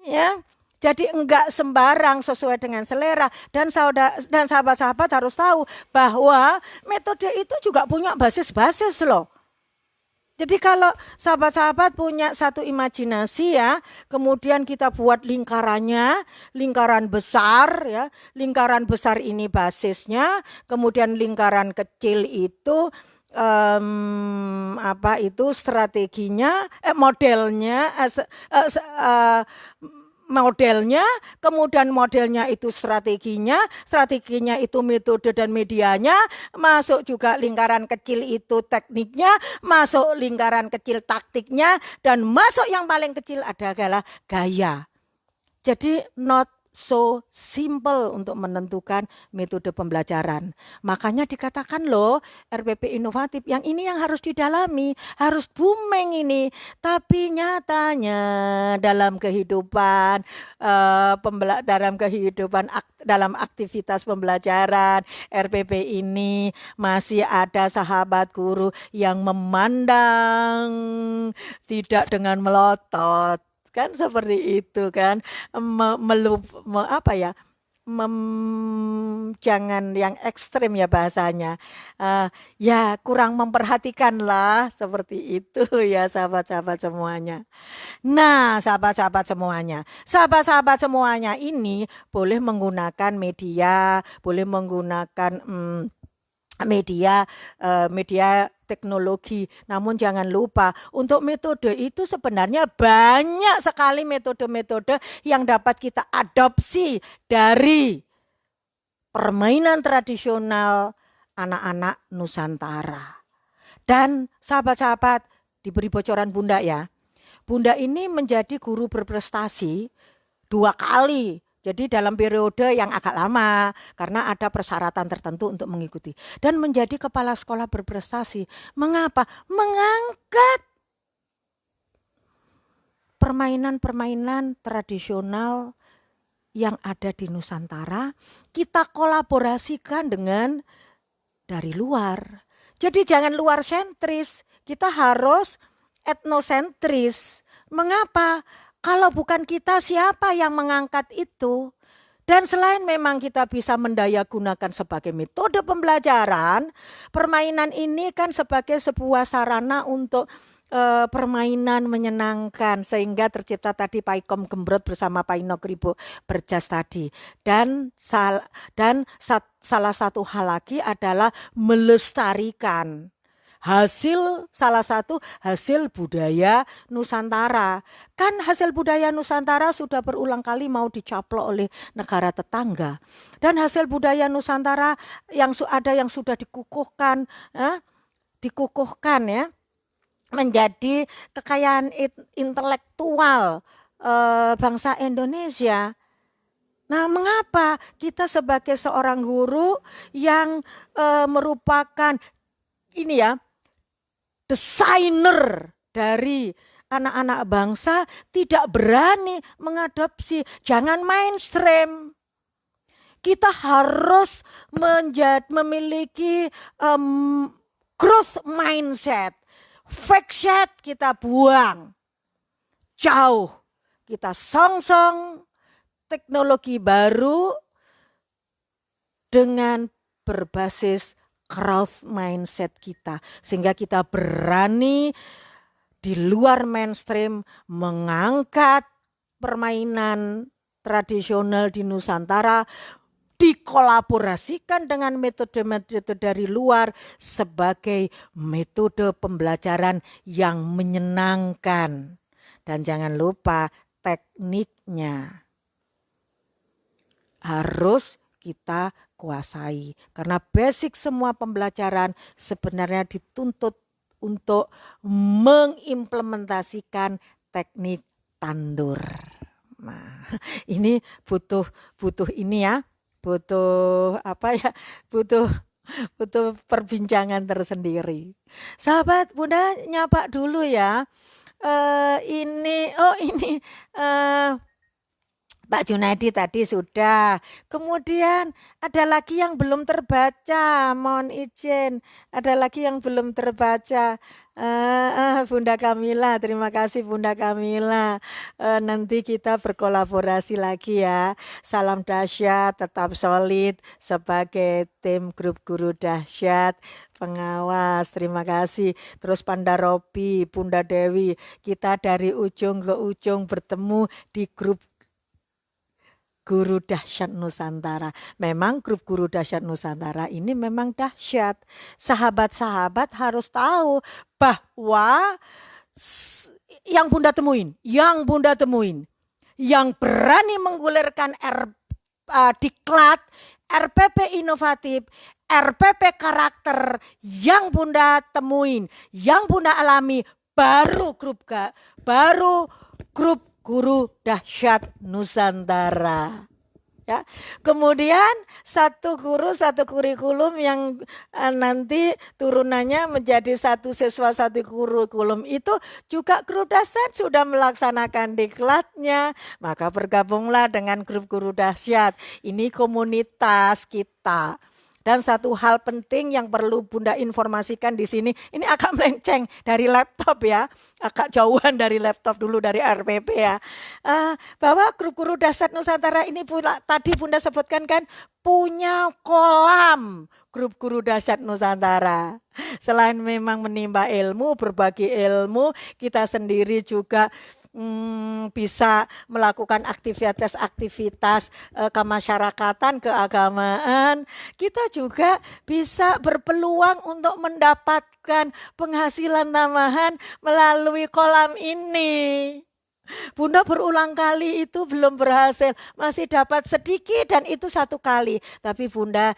Ya. Jadi enggak sembarang sesuai dengan selera dan sahabat-sahabat harus tahu bahwa metode itu juga punya basis-basis loh. Jadi kalau sahabat-sahabat punya satu imajinasi ya, kemudian kita buat lingkarannya, lingkaran besar ya, lingkaran besar ini basisnya, kemudian lingkaran kecil itu strateginya, modelnya, kemudian modelnya itu strateginya itu metode dan medianya, masuk juga lingkaran kecil itu tekniknya, masuk lingkaran kecil taktiknya, dan masuk yang paling kecil adalah gaya. Jadi not so simple untuk menentukan metode pembelajaran. Makanya dikatakan loh RPP Inovatif yang ini yang harus didalami, harus booming ini. Tapi nyatanya dalam kehidupan dalam aktivitas pembelajaran RPP ini masih ada sahabat guru yang memandang tidak dengan melotot. Kan seperti itu kan, jangan yang ekstrim ya bahasanya, ya kurang memperhatikan lah seperti itu ya sahabat-sahabat semuanya. Nah sahabat-sahabat semuanya ini boleh menggunakan media, boleh menggunakan media media teknologi. Namun jangan lupa untuk metode itu sebenarnya banyak sekali metode-metode yang dapat kita adopsi dari permainan tradisional anak-anak Nusantara. Dan sahabat-sahabat, diberi bocoran Bunda ya. Bunda ini menjadi guru berprestasi 2 kali. Jadi dalam periode yang agak lama karena ada persyaratan tertentu untuk mengikuti. Dan menjadi kepala sekolah berprestasi. Mengapa? Mengangkat permainan-permainan tradisional yang ada di Nusantara. Kita kolaborasikan dengan dari luar. Jadi jangan luar sentris. Kita harus etnosentris. Mengapa? Kalau bukan kita, siapa yang mengangkat itu? Dan selain memang kita bisa mendayagunakan sebagai metode pembelajaran, permainan ini kan sebagai sebuah sarana untuk permainan menyenangkan. Sehingga tercipta tadi Paikom Gembrot bersama Paino Kribo Berjas tadi. Dan salah satu hal lagi adalah melestarikan. Salah satu hasil budaya Nusantara. Kan hasil budaya Nusantara sudah berulang kali mau dicaplok oleh negara tetangga. Dan hasil budaya Nusantara yang ada yang sudah dikukuhkan ya, menjadi kekayaan intelektual bangsa Indonesia. Nah, mengapa kita sebagai seorang guru yang merupakan ini ya, desainer dari anak-anak bangsa tidak berani mengadopsi, jangan mainstream. Kita harus memiliki growth mindset. Fact kita buang jauh. Kita songsong teknologi baru dengan berbasis growth mindset kita, sehingga kita berani di luar mainstream mengangkat permainan tradisional di Nusantara, dikolaborasikan dengan metode-metode dari luar sebagai metode pembelajaran yang menyenangkan. Dan jangan lupa tekniknya harus kita kuasai. Karena basic semua pembelajaran sebenarnya dituntut untuk mengimplementasikan teknik tandur. Nah, ini butuh ini ya, butuh perbincangan tersendiri. Sahabat, Bunda nyapa dulu ya. Ini Pak Junaidi tadi sudah. Kemudian ada lagi yang belum terbaca. Mohon izin. Ada lagi yang belum terbaca. Bunda Kamila, terima kasih Bunda Kamila. Nanti kita berkolaborasi lagi ya. Salam dahsyat, tetap solid sebagai tim grup guru dahsyat pengawas. Terima kasih. Terus Pandarobi, Bunda Dewi, kita dari ujung ke ujung bertemu di grup Guru Dahsyat Nusantara. Memang grup Guru Dahsyat Nusantara ini memang dahsyat. Sahabat-sahabat harus tahu bahwa yang Bunda temuin, yang berani menggulirkan diklat, RPP inovatif, RPP karakter yang Bunda temuin, yang Bunda alami, baru grup Guru Dahsyat Nusantara. Ya. Kemudian satu guru satu kurikulum yang nanti turunannya menjadi satu siswa satu kurikulum itu juga grup dahsyat sudah melaksanakan diklatnya. Maka bergabunglah dengan grup guru dahsyat. Ini komunitas kita. Dan satu hal penting yang perlu Bunda informasikan di sini, ini agak melenceng dari laptop ya, agak jauhan dari laptop dulu, dari RPP ya. Bahwa grup guru dahsyat Nusantara ini tadi Bunda sebutkan kan, punya kolam grup guru dahsyat Nusantara. Selain memang menimba ilmu, berbagi ilmu, kita sendiri juga bisa melakukan aktivitas-aktivitas kemasyarakatan, keagamaan, kita juga bisa berpeluang untuk mendapatkan penghasilan tambahan melalui kolam ini. Bunda berulang kali itu belum berhasil, masih dapat sedikit dan itu satu kali. Tapi Bunda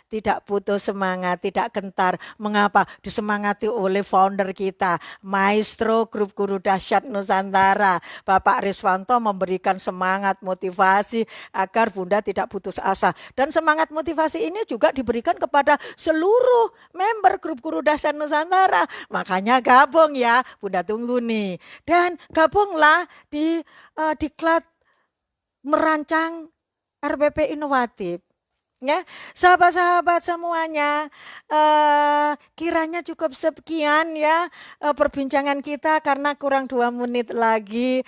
tidak putus semangat, tidak gentar. Mengapa? Disemangati oleh founder kita, Maestro Grup Guru Dahsyat Nusantara, Bapak Riswanto memberikan semangat motivasi agar Bunda tidak putus asa. Dan semangat motivasi ini juga diberikan kepada seluruh member Grup Guru Dahsyat Nusantara. Makanya gabung ya, Bunda tunggu nih. Dan gabunglah di diklat merancang RPP inovatif. Ya, sahabat-sahabat semuanya, kiranya cukup sekian ya perbincangan kita karena kurang 2 menit lagi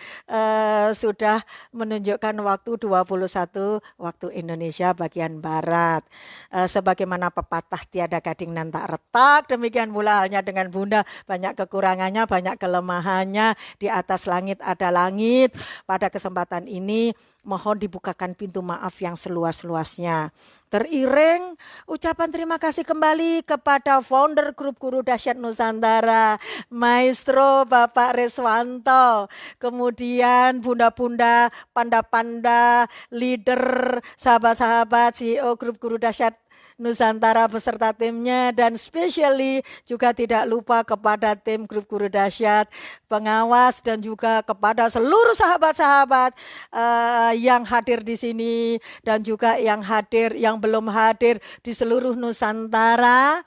sudah menunjukkan waktu 21 waktu Indonesia bagian Barat. Sebagaimana pepatah tiada gading nan tak retak, demikian pula halnya dengan Bunda, banyak kekurangannya, banyak kelemahannya, di atas langit ada langit. Pada kesempatan ini mohon dibukakan pintu maaf yang seluas-luasnya. Teriring ucapan terima kasih kembali kepada founder Grup Guru Dahsyat Nusantara, Maestro Bapak Riswanto, kemudian bunda-bunda, panda-panda, leader, sahabat-sahabat CEO Grup Guru Dahsyat Nusantara beserta timnya, dan especially juga tidak lupa kepada tim Grup Guru Dahsyat, pengawas, dan juga kepada seluruh sahabat-sahabat yang hadir di sini dan juga yang belum hadir di seluruh Nusantara.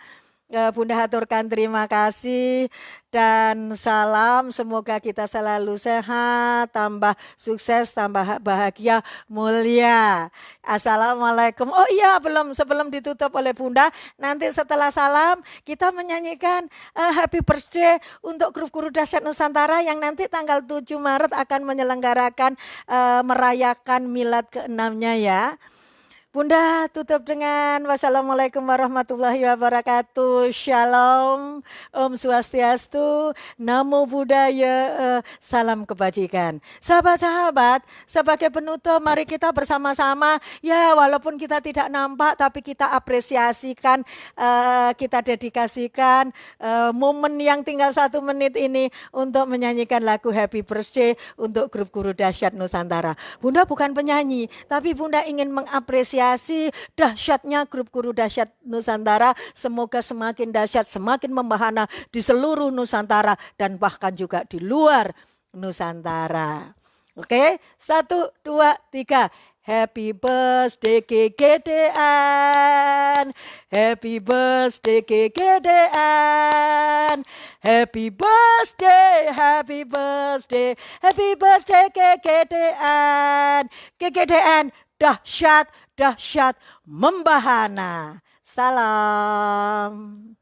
Bunda haturkan terima kasih dan salam, semoga kita selalu sehat, tambah sukses, tambah bahagia, mulia. Assalamualaikum. Oh iya, sebelum ditutup oleh Bunda, nanti setelah salam kita menyanyikan Happy Birthday untuk Grup Guru Dahsyat Nusantara yang nanti tanggal 7 Maret akan menyelenggarakan merayakan milad ke-6-nya ya. Bunda tutup dengan wassalamualaikum warahmatullahi wabarakatuh. Shalom, Om Swastiastu, Namo Buddhaya, salam kebajikan. Sahabat-sahabat, sebagai penutup mari kita bersama-sama, ya walaupun kita tidak nampak tapi kita apresiasikan, kita dedikasikan momen yang tinggal 1 menit ini untuk menyanyikan lagu Happy Birthday untuk Grup Guru Dahsyat Nusantara. Bunda bukan penyanyi, tapi Bunda ingin mengapresiasi dahsyatnya Grup Guru Dahsyat Nusantara. Semoga semakin dahsyat, semakin membahana di seluruh Nusantara dan bahkan juga di luar Nusantara. Oke, 1, 2, 3. Happy birthday GGDN, happy birthday GGDN, happy birthday, happy birthday, happy birthday GGDN. GGDN dahsyat, dahsyat membahana. Salam.